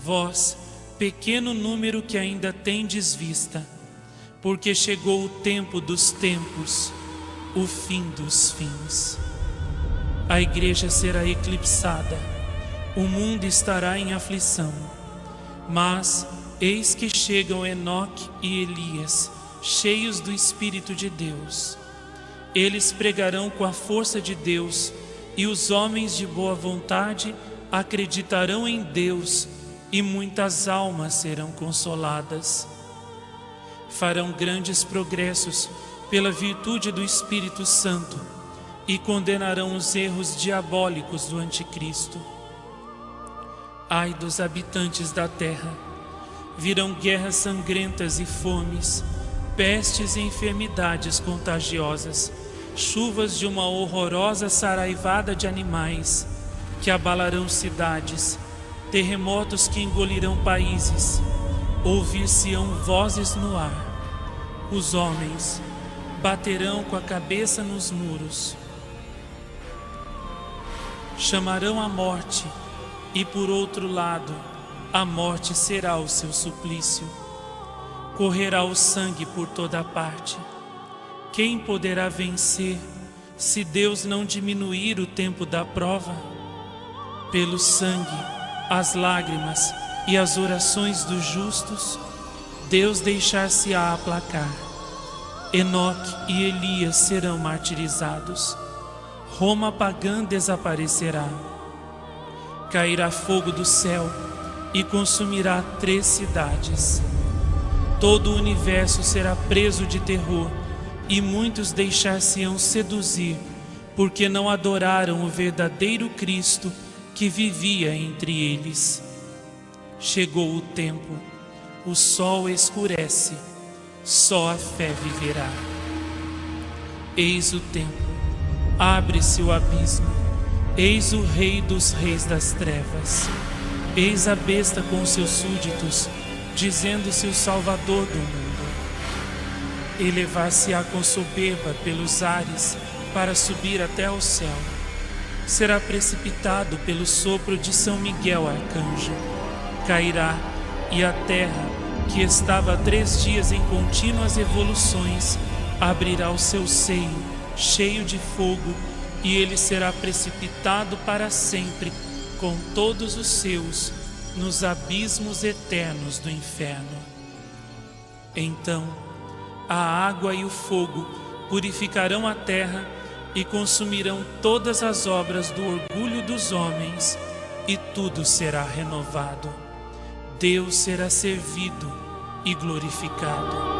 vós, pequeno número que ainda tendes vista, porque chegou o tempo dos tempos, o fim dos fins. A igreja será eclipsada, o mundo estará em aflição, mas eis que chegam Enoque e Elias, cheios do Espírito de Deus. Eles pregarão com a força de Deus, e os homens de boa vontade acreditarão em Deus, e muitas almas serão consoladas. Farão grandes progressos pela virtude do Espírito Santo e condenarão os erros diabólicos do Anticristo. Ai dos habitantes da terra! Virão guerras sangrentas e fomes, pestes e enfermidades contagiosas, chuvas de uma horrorosa saraivada de animais que abalarão cidades, terremotos que engolirão países, ouvir-se-ão vozes no ar. Os homens baterão com a cabeça nos muros, chamarão a morte, e por outro lado, a morte será o seu suplício. Correrá o sangue por toda parte. Quem poderá vencer se Deus não diminuir o tempo da prova? Pelo sangue, as lágrimas e as orações dos justos, Deus deixar-se-á aplacar. Enoque e Elias serão martirizados. Roma pagã desaparecerá. Cairá fogo do céu e consumirá 3 cidades. Todo o universo será preso de terror, e muitos deixar-se-ão seduzir, porque não adoraram o verdadeiro Cristo que vivia entre eles. Chegou o tempo, o sol escurece, só a fé viverá. Eis o tempo, abre-se o abismo, eis o Rei dos reis das trevas, eis a besta com seus súditos, dizendo-se o Salvador do mundo. Elevar-se-á com soberba pelos ares para subir até ao céu. Será precipitado pelo sopro de São Miguel Arcanjo. Cairá, e a terra, que estava há 3 dias em contínuas evoluções, abrirá o seu seio, cheio de fogo, e ele será precipitado para sempre, com todos os seus, nos abismos eternos do inferno. Então, a água e o fogo purificarão a terra e consumirão todas as obras do orgulho dos homens, e tudo será renovado. Deus será servido e glorificado.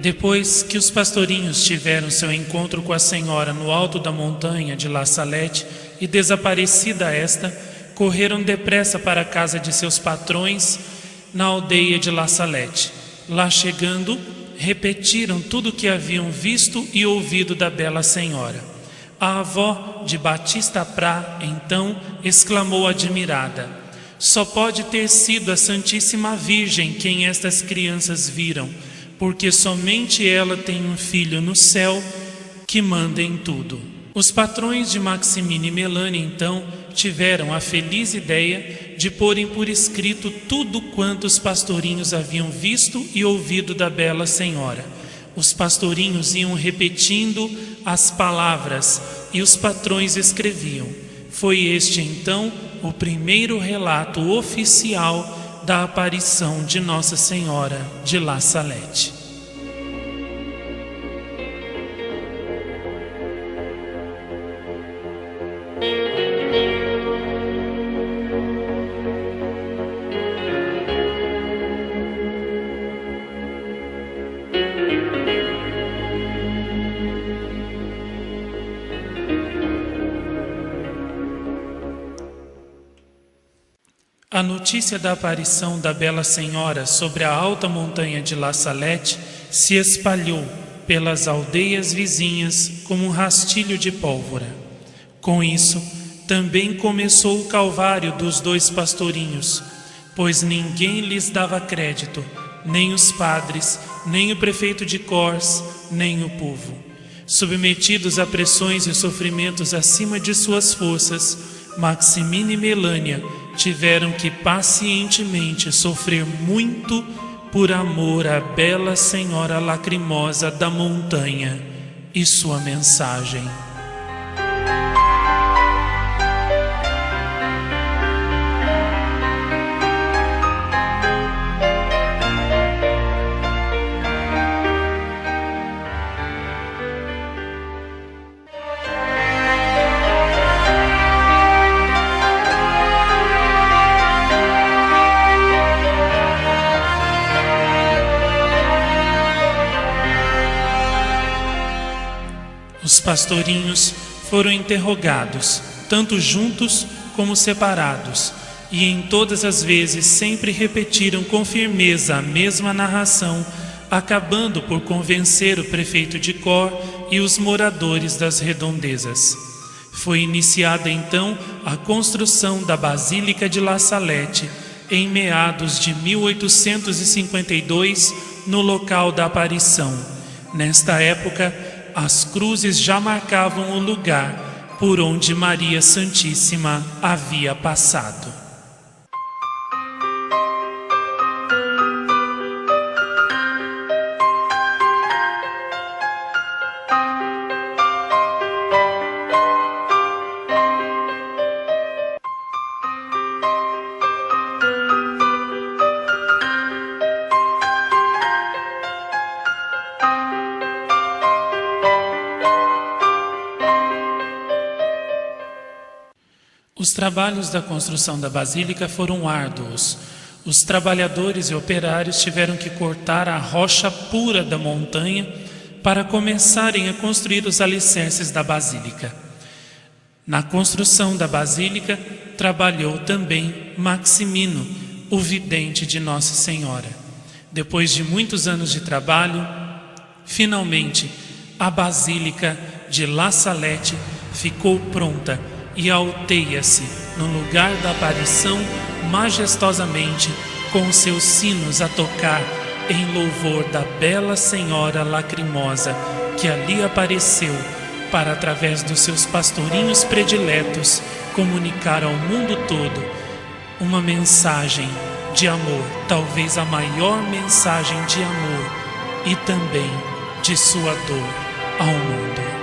Depois que os pastorinhos tiveram seu encontro com a Senhora no alto da montanha de La Salette e desaparecida esta, correram depressa para a casa de seus patrões na aldeia de La Salette. Lá chegando, repetiram tudo o que haviam visto e ouvido da bela Senhora. A avó de Batista Prat, então, exclamou admirada: só pode ter sido a Santíssima Virgem quem estas crianças viram, porque somente ela tem um filho no céu que manda em tudo. Os patrões de Maximine e Melania, então, tiveram a feliz ideia de porem por escrito tudo quanto os pastorinhos haviam visto e ouvido da bela Senhora. Os pastorinhos iam repetindo as palavras e os patrões escreviam. Foi este, então, o primeiro relato oficial da aparição de Nossa Senhora de La Salette. A notícia da aparição da bela Senhora sobre a alta montanha de La Salette se espalhou pelas aldeias vizinhas como um rastilho de pólvora. Com isso, também começou o calvário dos dois pastorinhos, pois ninguém lhes dava crédito, nem os padres, nem o prefeito de Corse, nem o povo. Submetidos a pressões e sofrimentos acima de suas forças, Maximine e Melania tiveram que pacientemente sofrer muito por amor à bela Senhora Lacrimosa da montanha e sua mensagem. Os pastorinhos foram interrogados, tanto juntos como separados, e em todas as vezes sempre repetiram com firmeza a mesma narração, acabando por convencer o prefeito de Corse e os moradores das redondezas. Foi iniciada então a construção da Basílica de La Salette em meados de 1852 no local da aparição. Nesta época, as cruzes já marcavam o lugar por onde Maria Santíssima havia passado. Os trabalhos da construção da Basílica foram árduos. Os trabalhadores e operários tiveram que cortar a rocha pura da montanha para começarem a construir os alicerces da Basílica. Na construção da Basílica trabalhou também Maximino, o vidente de Nossa Senhora. Depois de muitos anos de trabalho, finalmente a Basílica de La Salette ficou pronta e alteia-se no lugar da aparição majestosamente, com seus sinos a tocar em louvor da bela Senhora Lacrimosa, que ali apareceu para, através dos seus pastorinhos prediletos, comunicar ao mundo todo uma mensagem de amor, talvez a maior mensagem de amor e também de sua dor ao mundo.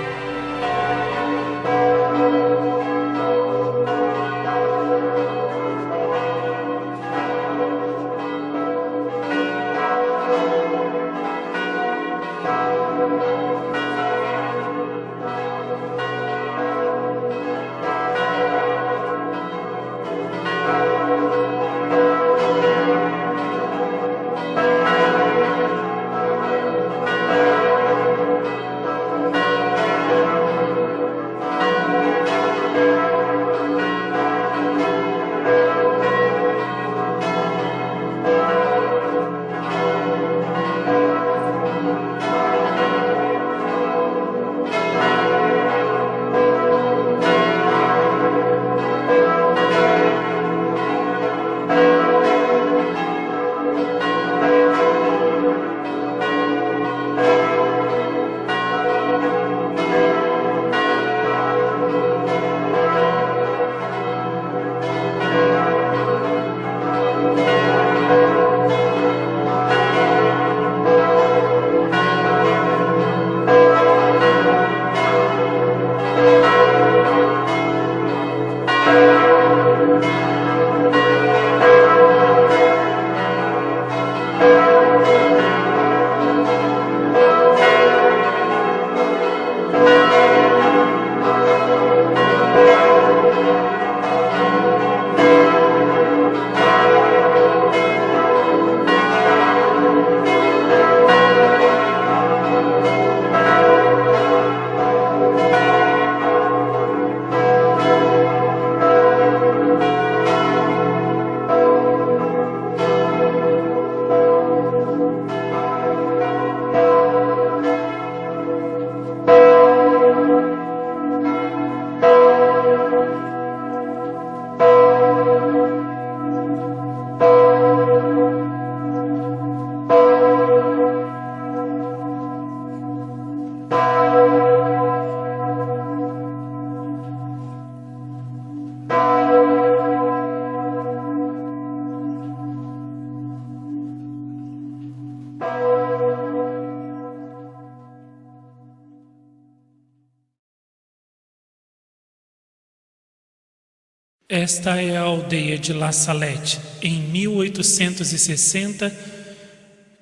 Esta é a aldeia de La Salette, em 1860,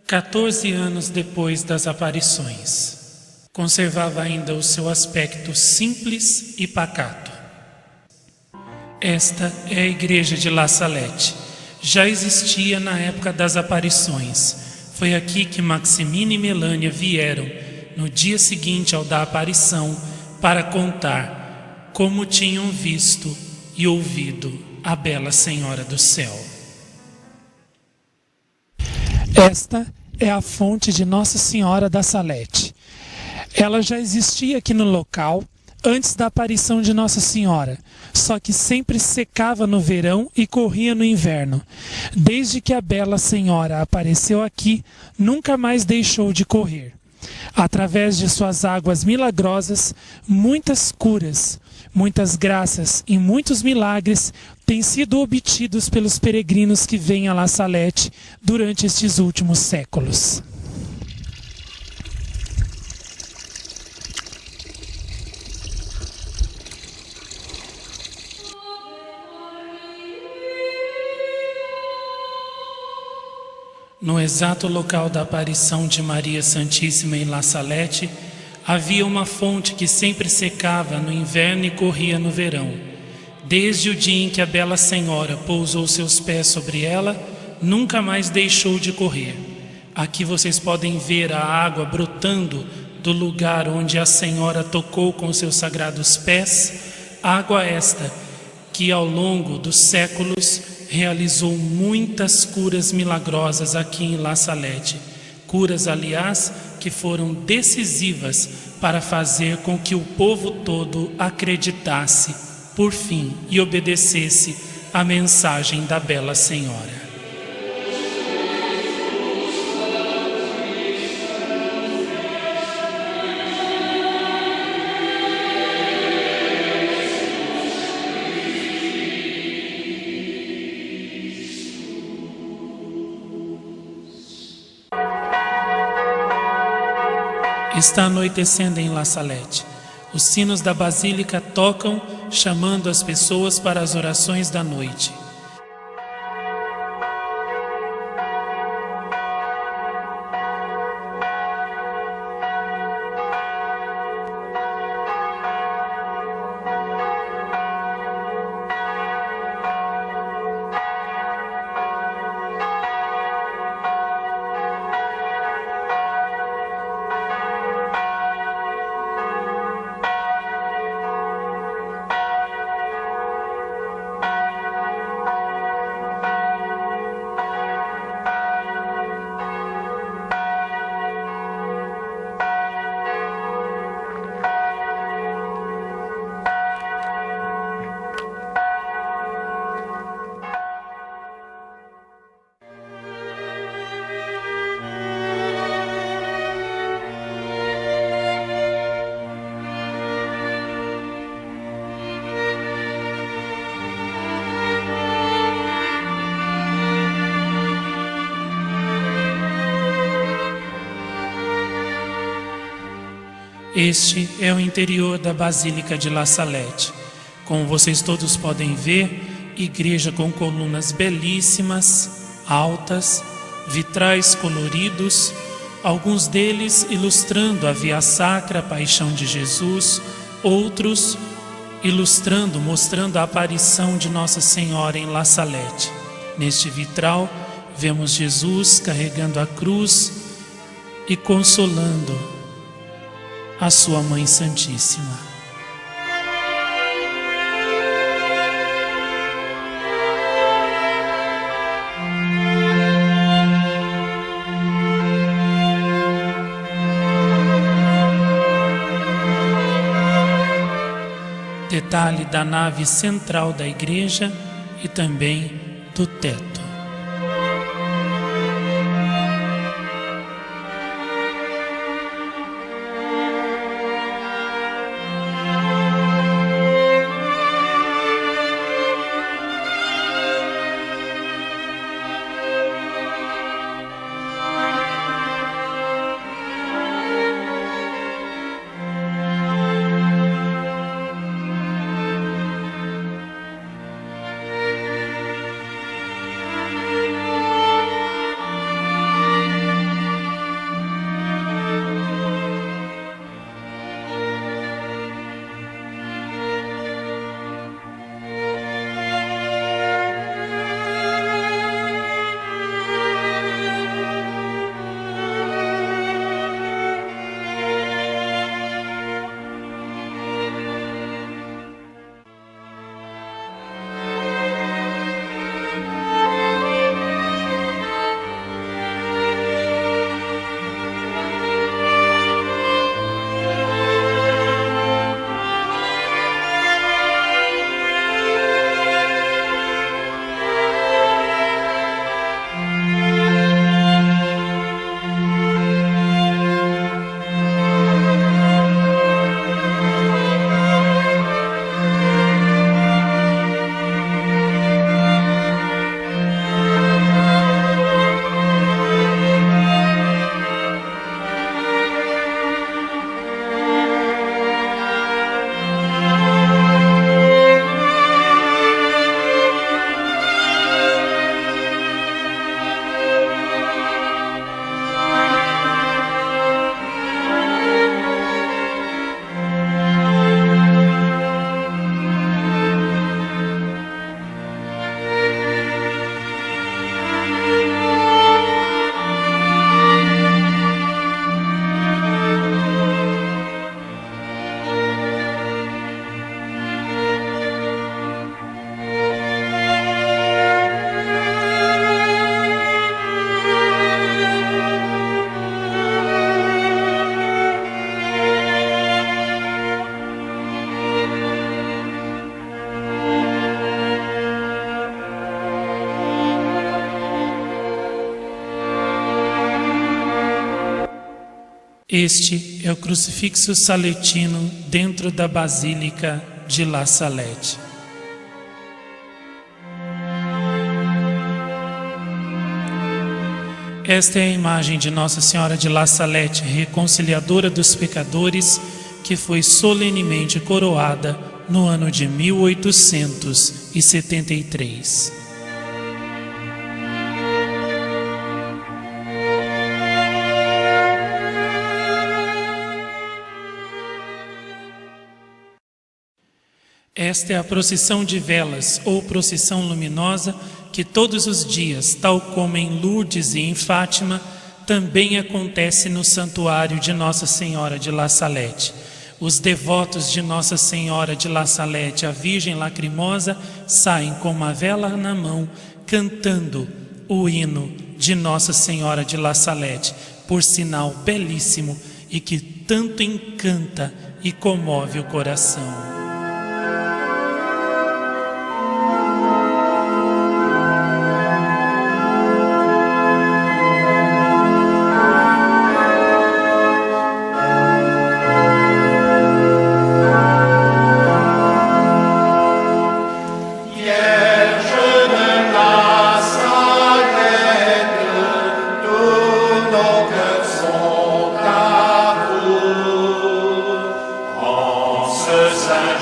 14 anos depois das aparições. Conservava ainda o seu aspecto simples e pacato. Esta é a igreja de La Salette. Já existia na época das aparições. Foi aqui que Maximina e Melânia vieram, no dia seguinte ao da aparição, para contar como tinham visto e ouvido a bela Senhora do Céu. Esta é a fonte de Nossa Senhora da Salette. Ela já existia aqui no local antes da aparição de Nossa Senhora, só que sempre secava no verão e corria no inverno. Desde que a bela Senhora apareceu aqui, nunca mais deixou de correr. Através de suas águas milagrosas, muitas curas, muitas graças e muitos milagres têm sido obtidos pelos peregrinos que vêm a La Salette durante estes últimos séculos. No exato local da aparição de Maria Santíssima em La Salette, havia uma fonte que sempre secava no inverno e corria no verão. Desde o dia em que a bela Senhora pousou seus pés sobre ela, nunca mais deixou de correr. Aqui vocês podem ver a água brotando do lugar onde a Senhora tocou com seus sagrados pés, água esta que ao longo dos séculos realizou muitas curas milagrosas aqui em La Salette. Curas, aliás, que foram decisivas para fazer com que o povo todo acreditasse, por fim, e obedecesse à mensagem da bela Senhora. Está anoitecendo em La Salette. Os sinos da basílica tocam, chamando as pessoas para as orações da noite. Este é o interior da Basílica de La Salette. Como vocês todos podem ver, igreja com colunas belíssimas, altas, vitrais coloridos, alguns deles ilustrando a Via Sacra, a Paixão de Jesus, outros ilustrando, mostrando a aparição de Nossa Senhora em La Salette. Neste vitral, vemos Jesus carregando a cruz e consolando a sua Mãe Santíssima. Detalhe da nave central da igreja e também do teto. Este é o crucifixo saletino dentro da Basílica de La Salette. Esta é a imagem de Nossa Senhora de La Salette, reconciliadora dos pecadores, que foi solenemente coroada no ano de 1873. Esta é a procissão de velas, ou procissão luminosa, que todos os dias, tal como em Lourdes e em Fátima, também acontece no santuário de Nossa Senhora de La Salette. Os devotos de Nossa Senhora de La Salette, a Virgem Lacrimosa, saem com uma vela na mão, cantando o hino de Nossa Senhora de La Salette, por sinal belíssimo e que tanto encanta e comove o coração. Saint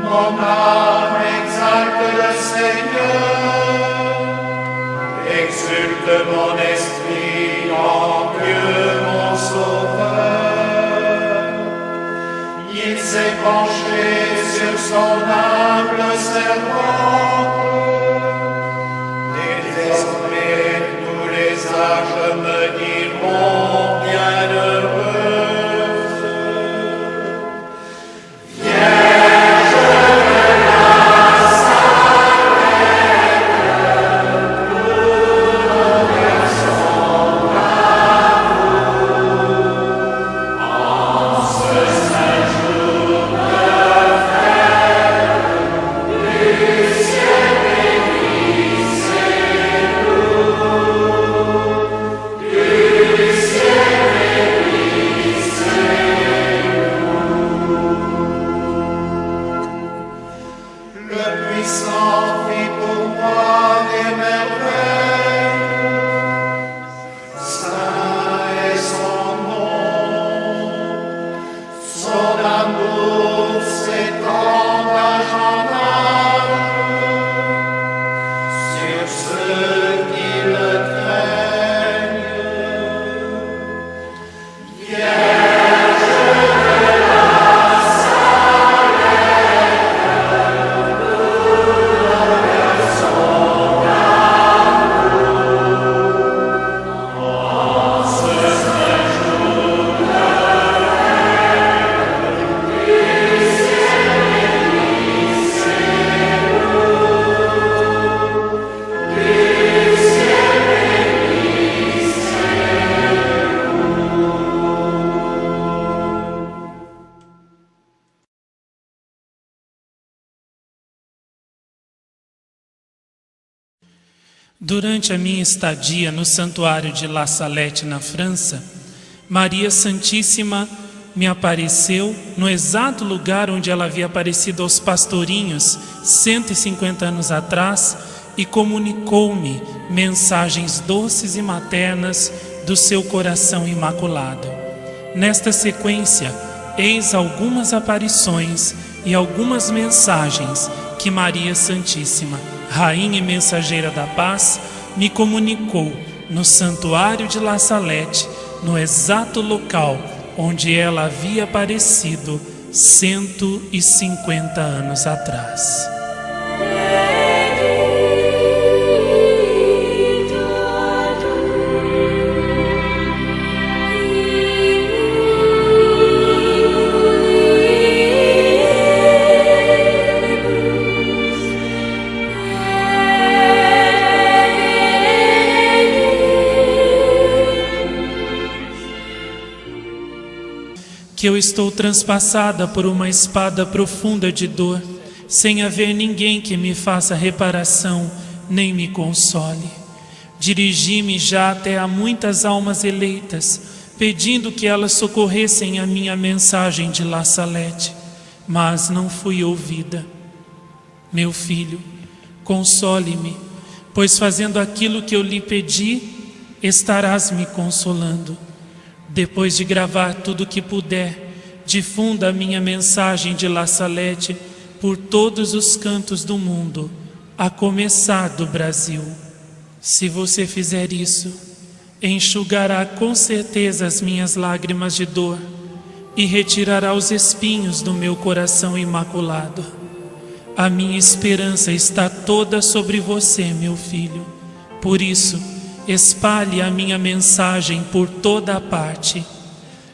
Mon âme exalte le Seigneur, exulte mon esprit en Dieu mon Sauveur. Il s'est penché sur son humble servante, désormais tous les âges me diront bienheureuse. Durante a minha estadia no santuário de La Salette, na França, Maria Santíssima me apareceu no exato lugar onde ela havia aparecido aos pastorinhos 150 anos atrás e comunicou-me mensagens doces e maternas do seu coração imaculado. Nesta sequência, eis algumas aparições e algumas mensagens que Maria Santíssima, Rainha e Mensageira da Paz, me comunicou no santuário de La Salette, no exato local onde ela havia aparecido 150 anos atrás. Que eu estou transpassada por uma espada profunda de dor, sem haver ninguém que me faça reparação, nem me console. Dirigi-me já até a muitas almas eleitas, pedindo que elas socorressem a minha mensagem de La Salette, mas não fui ouvida. Meu filho, console-me, pois fazendo aquilo que eu lhe pedi, estarás me consolando. Depois de gravar tudo o que puder, difunda a minha mensagem de La Salette por todos os cantos do mundo, a começar do Brasil. Se você fizer isso, enxugará com certeza as minhas lágrimas de dor e retirará os espinhos do meu coração imaculado. A minha esperança está toda sobre você, meu filho. Por isso, espalhe a minha mensagem por toda a parte.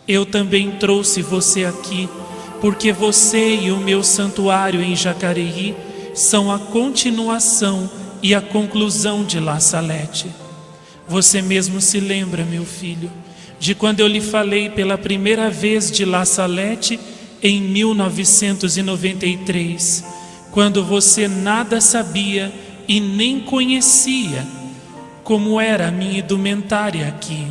Eu também trouxe você aqui, porque você e o meu santuário em Jacareí são a continuação e a conclusão de La Salette. Você mesmo se lembra, meu filho, de quando eu lhe falei pela primeira vez de La Salette em 1993, quando você nada sabia e nem conhecia como era a minha indumentária aqui.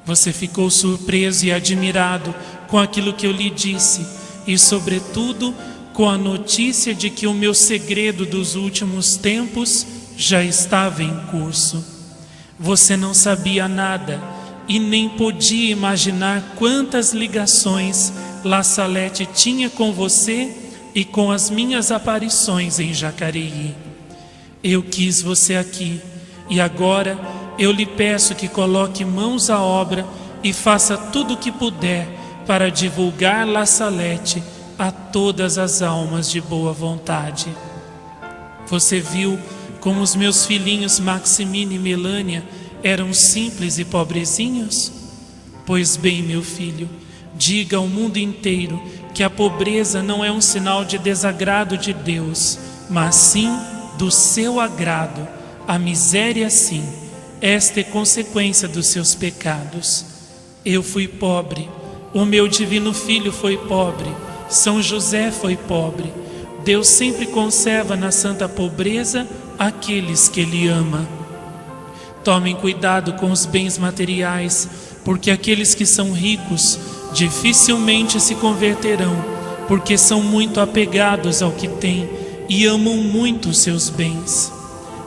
Você ficou surpreso e admirado com aquilo que eu lhe disse e, sobretudo, com a notícia de que o meu segredo dos últimos tempos já estava em curso. Você não sabia nada e nem podia imaginar quantas ligações La Salette tinha com você e com as minhas aparições em Jacareí. Eu quis você aqui, e agora eu lhe peço que coloque mãos à obra e faça tudo o que puder para divulgar La Salette a todas as almas de boa vontade. Você viu como os meus filhinhos Maximina e Melânia eram simples e pobrezinhos? Pois bem, meu filho, diga ao mundo inteiro que a pobreza não é um sinal de desagrado de Deus, mas sim do seu agrado. A miséria, sim, esta é consequência dos seus pecados. Eu fui pobre, o meu divino filho foi pobre, São José foi pobre. Deus sempre conserva na santa pobreza aqueles que Ele ama. Tomem cuidado com os bens materiais, porque aqueles que são ricos dificilmente se converterão, porque são muito apegados ao que têm e amam muito os seus bens.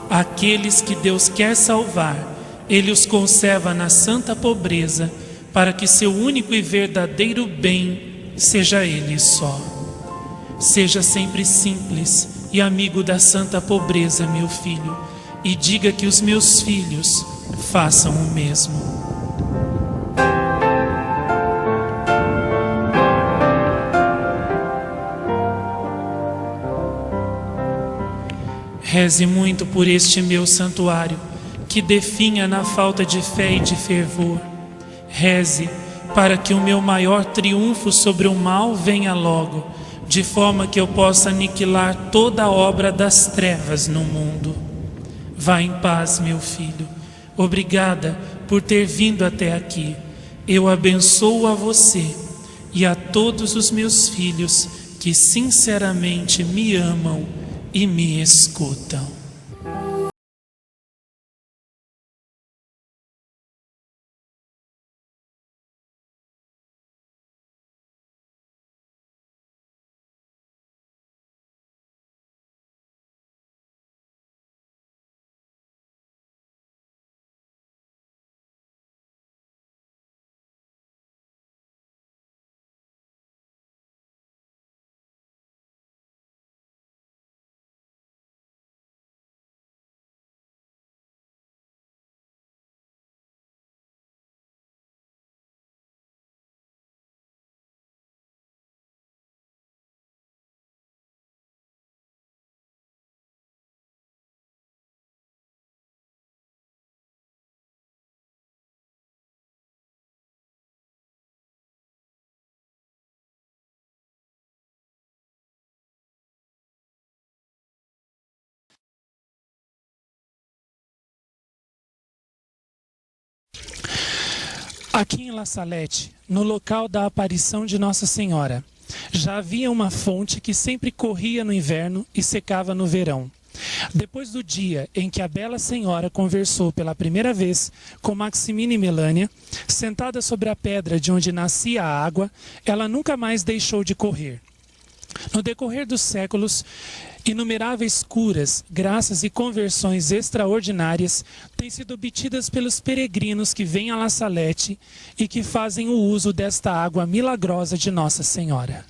Aqueles que Deus quer salvar, Ele os conserva na santa pobreza, para que seu único e verdadeiro bem seja Ele só. Seja sempre simples e amigo da santa pobreza, meu filho, e diga que os meus filhos façam o mesmo. Reze muito por este meu santuário, que definha na falta de fé e de fervor. Reze para que o meu maior triunfo sobre o mal venha logo, de forma que eu possa aniquilar toda a obra das trevas no mundo. Vá em paz, meu filho. Obrigada por ter vindo até aqui. Eu abençoo a você e a todos os meus filhos que sinceramente me amam e me escutam. Aqui em La Salette, no local da aparição de Nossa Senhora, já havia uma fonte que sempre corria no inverno e secava no verão. Depois do dia em que a bela senhora conversou pela primeira vez com Maximina e Melânia, sentada sobre a pedra de onde nascia a água, ela nunca mais deixou de correr. No decorrer dos séculos, inumeráveis curas, graças e conversões extraordinárias têm sido obtidas pelos peregrinos que vêm a La Salette e que fazem o uso desta água milagrosa de Nossa Senhora.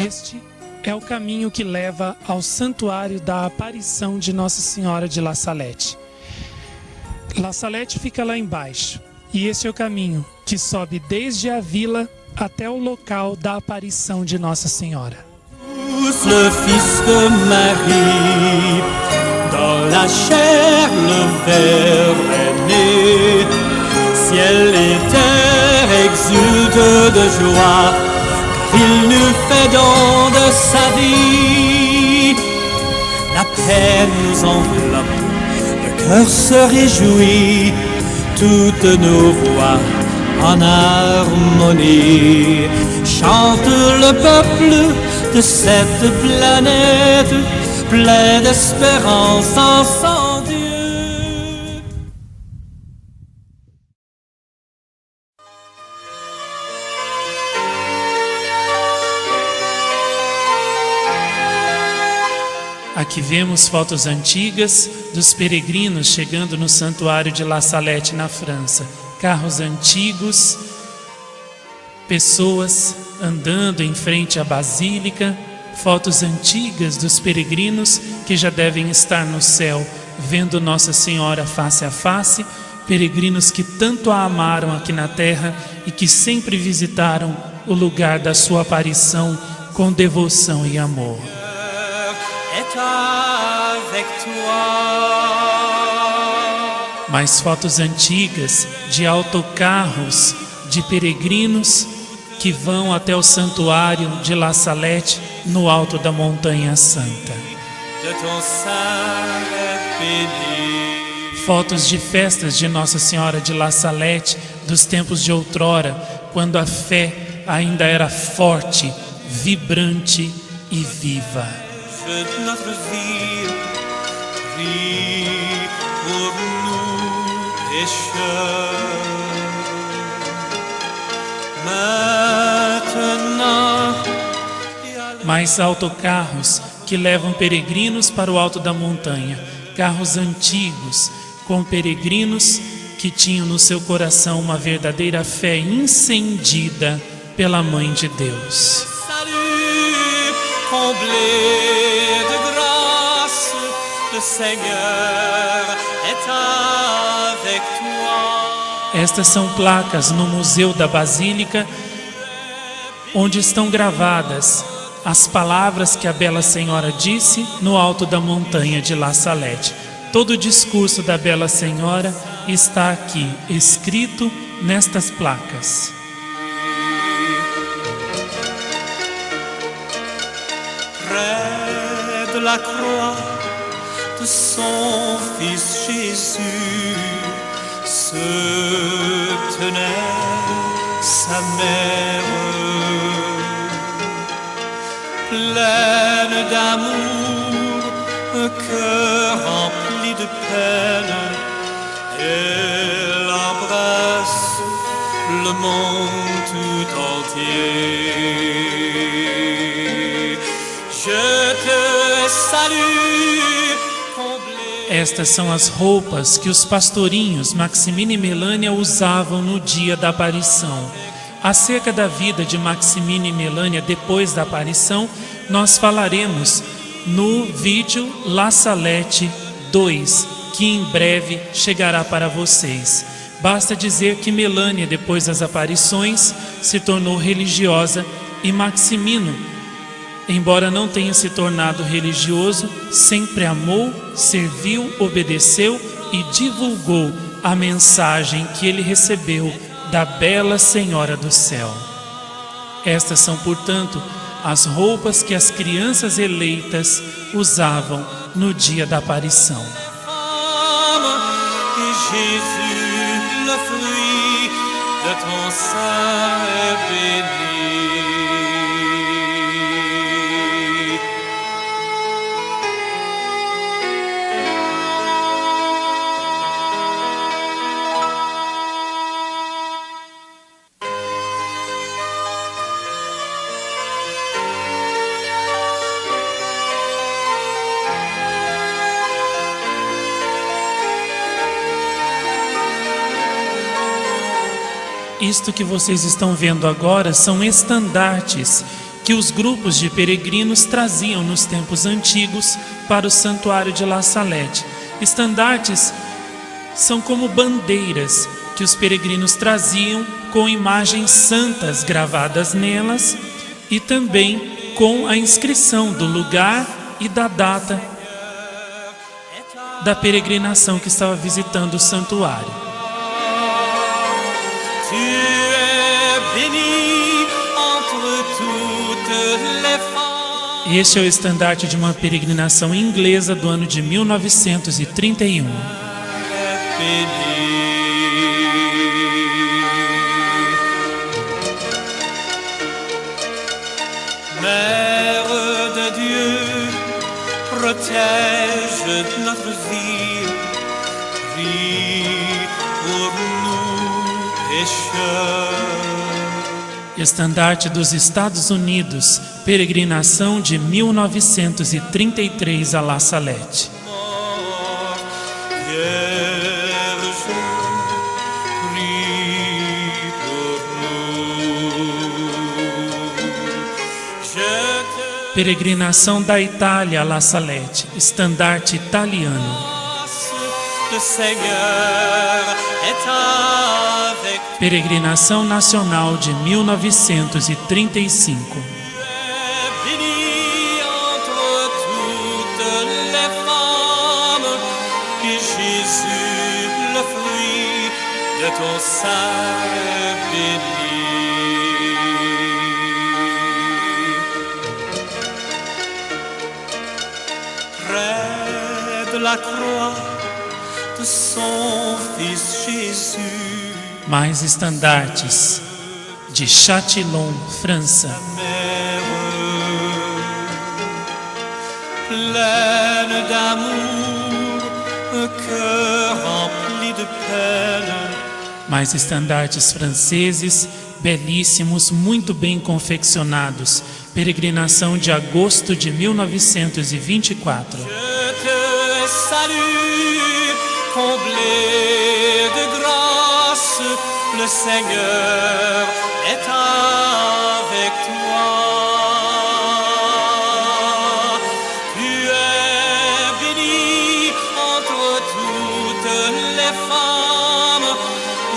Este é o caminho que leva ao santuário da aparição de Nossa Senhora de La Salette. La Salette fica lá embaixo, e este é o caminho que sobe desde a vila até o local da aparição de Nossa Senhora. Le Fils de Marie, dans la chair le Verbe est né, ciel et terre exultent de joie, il nous fait don de sa vie. La paix nous enveloppe, le cœur se réjouit, toutes nos voix en harmonie. Chante le peuple de cette planète, plein d'espérance en son Dieu. Aqui vemos fotos antigas dos peregrinos chegando no santuário de La Salette, na França. Carros antigos, pessoas andando em frente à basílica, fotos antigas dos peregrinos que já devem estar no céu, vendo Nossa Senhora face a face, peregrinos que tanto a amaram aqui na terra e que sempre visitaram o lugar da sua aparição com devoção e amor. Mais fotos antigas de autocarros de peregrinos que vão até o santuário de La Salette no alto da Montanha Santa. Fotos de festas de Nossa Senhora de La Salette dos tempos de outrora, quando a fé ainda era forte, vibrante e viva. Mais autocarros que levam peregrinos para o alto da montanha, carros antigos com peregrinos que tinham no seu coração uma verdadeira fé incendida pela Mãe de Deus. Estas são placas no Museu da Basílica, onde estão gravadas as palavras que a Bela Senhora disse no alto da montanha de La Salette. Todo o discurso da Bela Senhora está aqui, escrito nestas placas. Près de la croix de son Fils Jésus se tenait sa mère, pleine d'amour, un cœur rempli de peine. Elle embrasse le monde tout entier. Je te salue, comblé. Estas são as roupas que os pastorinhos Maximino e Melânia usavam no dia da aparição. Acerca da vida de Maximino e Melânia depois da aparição, nós falaremos no vídeo La Salette 2, que em breve chegará para vocês. Basta dizer que Melânia, depois das aparições, se tornou religiosa e Maximino, embora não tenha se tornado religioso, sempre amou, serviu, obedeceu e divulgou a mensagem que ele recebeu da Bela Senhora do Céu. Estas são, portanto, as roupas que as crianças eleitas usavam no dia da aparição. Jésus, le fruit de ton sein est béni. Isto que vocês estão vendo agora são estandartes que os grupos de peregrinos traziam nos tempos antigos para o santuário de La Salette. Estandartes são como bandeiras que os peregrinos traziam com imagens santas gravadas nelas e também com a inscrição do lugar e da data da peregrinação que estava visitando o santuário. Tu es bénie entre toutes les femmes. Este é o estandarte de uma peregrinação inglesa do ano de 1931. Mère de Dieu, protège notre vie, prie pour nous pécheurs. Estandarte dos Estados Unidos, peregrinação de 1933 a La Salette. Vierge, prie pour nous. Je te Peregrinação da Itália a La Salette, estandarte italiano. le Seigneur est avec toi. Peregrinação nacional de 1935. Bénie entre toutes les femmes, et Jésus, le fruit de ton sein, est béni. Près de la croix de son Fils Jésus, Mais estandartes de Châtillon, França. Pleine d'amour, un cœur rempli de peine. Mais estandartes franceses, belíssimos, muito bem confeccionados. Peregrinação de agosto de 1924. Je te salue, comblé de grâce, le Seigneur est avec toi. Tu es bénie entre toutes les femmes,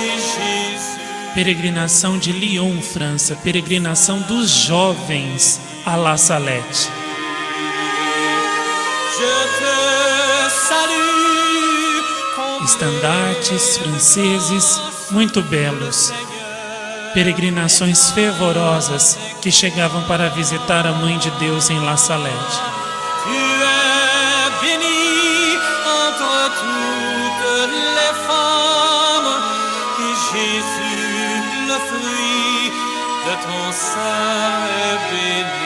et Jésus. Peregrinação de Lyon, França. Peregrinação dos jovens a La Salette. Je te salue, comblé Estandartes franceses muito belos. Peregrinações fervorosas que chegavam para visitar a Mãe de Deus em La Salette. Tu es bénie entre toutes les femmes, et Jésus, le fruit de ton sein, est béni.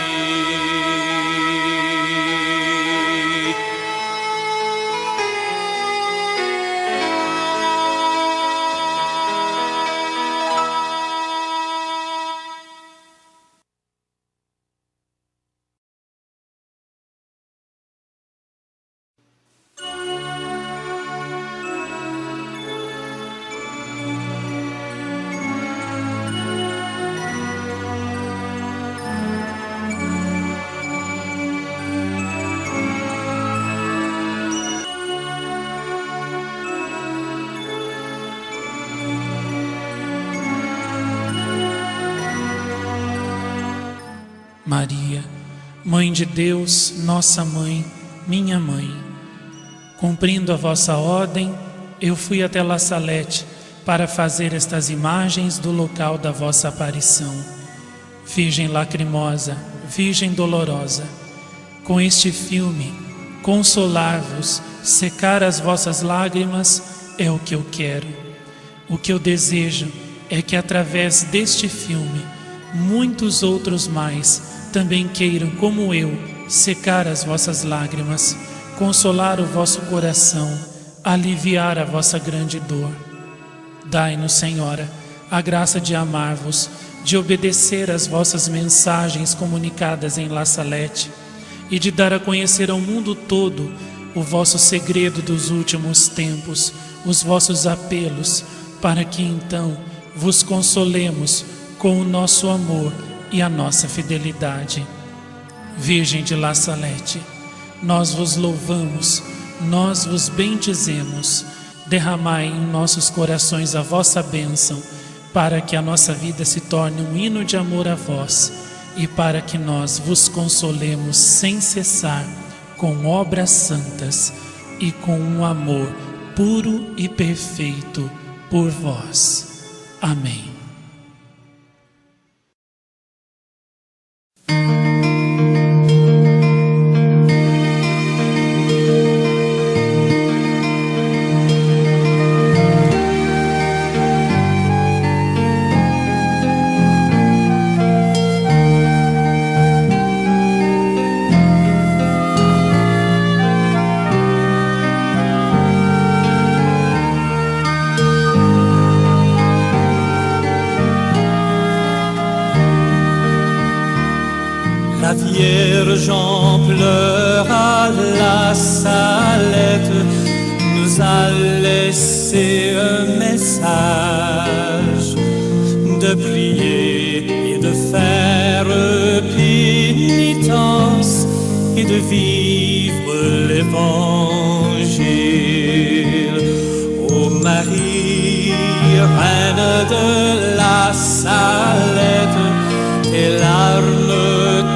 Maria, Mãe de Deus, nossa Mãe, minha Mãe, cumprindo a vossa ordem, eu fui até La Salette para fazer estas imagens do local da vossa aparição. Virgem lacrimosa, Virgem dolorosa, com este filme, consolar-vos, secar as vossas lágrimas é o que eu quero. O que eu desejo é que através deste filme, muitos outros mais também queiram, como eu, secar as vossas lágrimas, consolar o vosso coração, aliviar a vossa grande dor. Dai-nos, Senhora, a graça de amar-vos, de obedecer às vossas mensagens comunicadas em La Salette e de dar a conhecer ao mundo todo o vosso segredo dos últimos tempos, os vossos apelos, para que então vos consolemos com o nosso amor e a nossa fidelidade. Virgem de La Salette, nós vos louvamos, nós vos bendizemos. Derramai em nossos corações a vossa bênção, para que a nossa vida se torne um hino de amor a vós e para que nós vos consolemos sem cessar com obras santas e com um amor puro e perfeito por vós. Amém. La Vierge en pleurs à La Salette nous a laissé un message de prier et de faire pénitence et de vivre l'Évangile. Ô Marie, reine de La Salette, tes larmes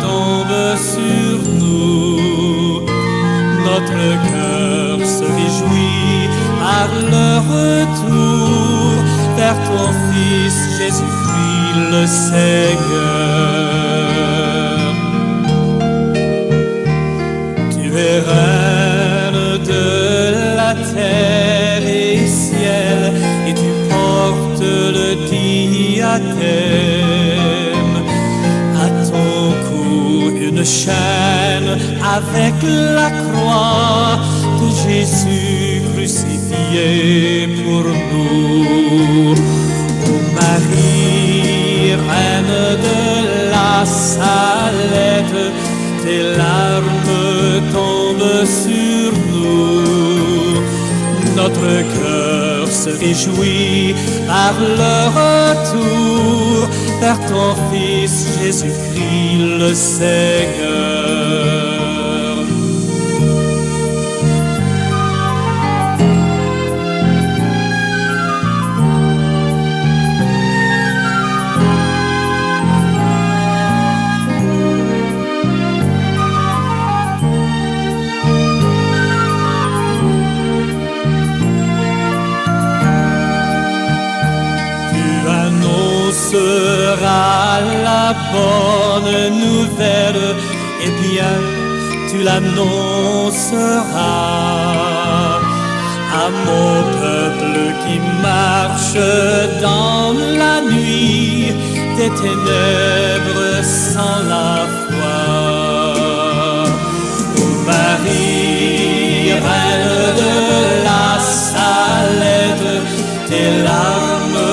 tombent sur nous. Notre cœur se réjouit par le retour vers ton Fils Jésus-Christ le Seigneur. Tu es reine de la terre et ciel, et tu portes le diadème. À ton cou une chaîne avec la croix de Jésus crucifié pour nous. Ô Marie, reine de La Salette, tes larmes tombent sur nous. Notre cœur se réjouit par le retour vers ton Fils Jésus-Christ le Seigneur. Sera la bonne nouvelle, et bien tu l'annonceras à mon peuple qui marche dans la nuit des ténèbres sans la foi. Ô Marie, reine de La Salette, tes larmes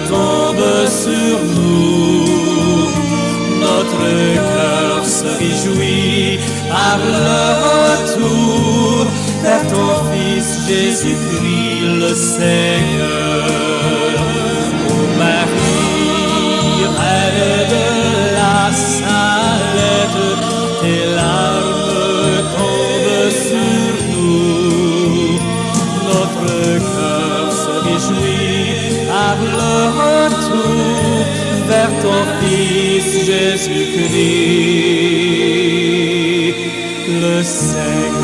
tombent sur nous. Notre cœur se réjouit par le retour vers ton Fils Jésus-Christ le Seigneur. Ô Marie, reine de La Salette, tes larmes tombent sur nous. Notre cœur se réjouit par le retour vers ton Fils Jésus-Christ le Seigneur.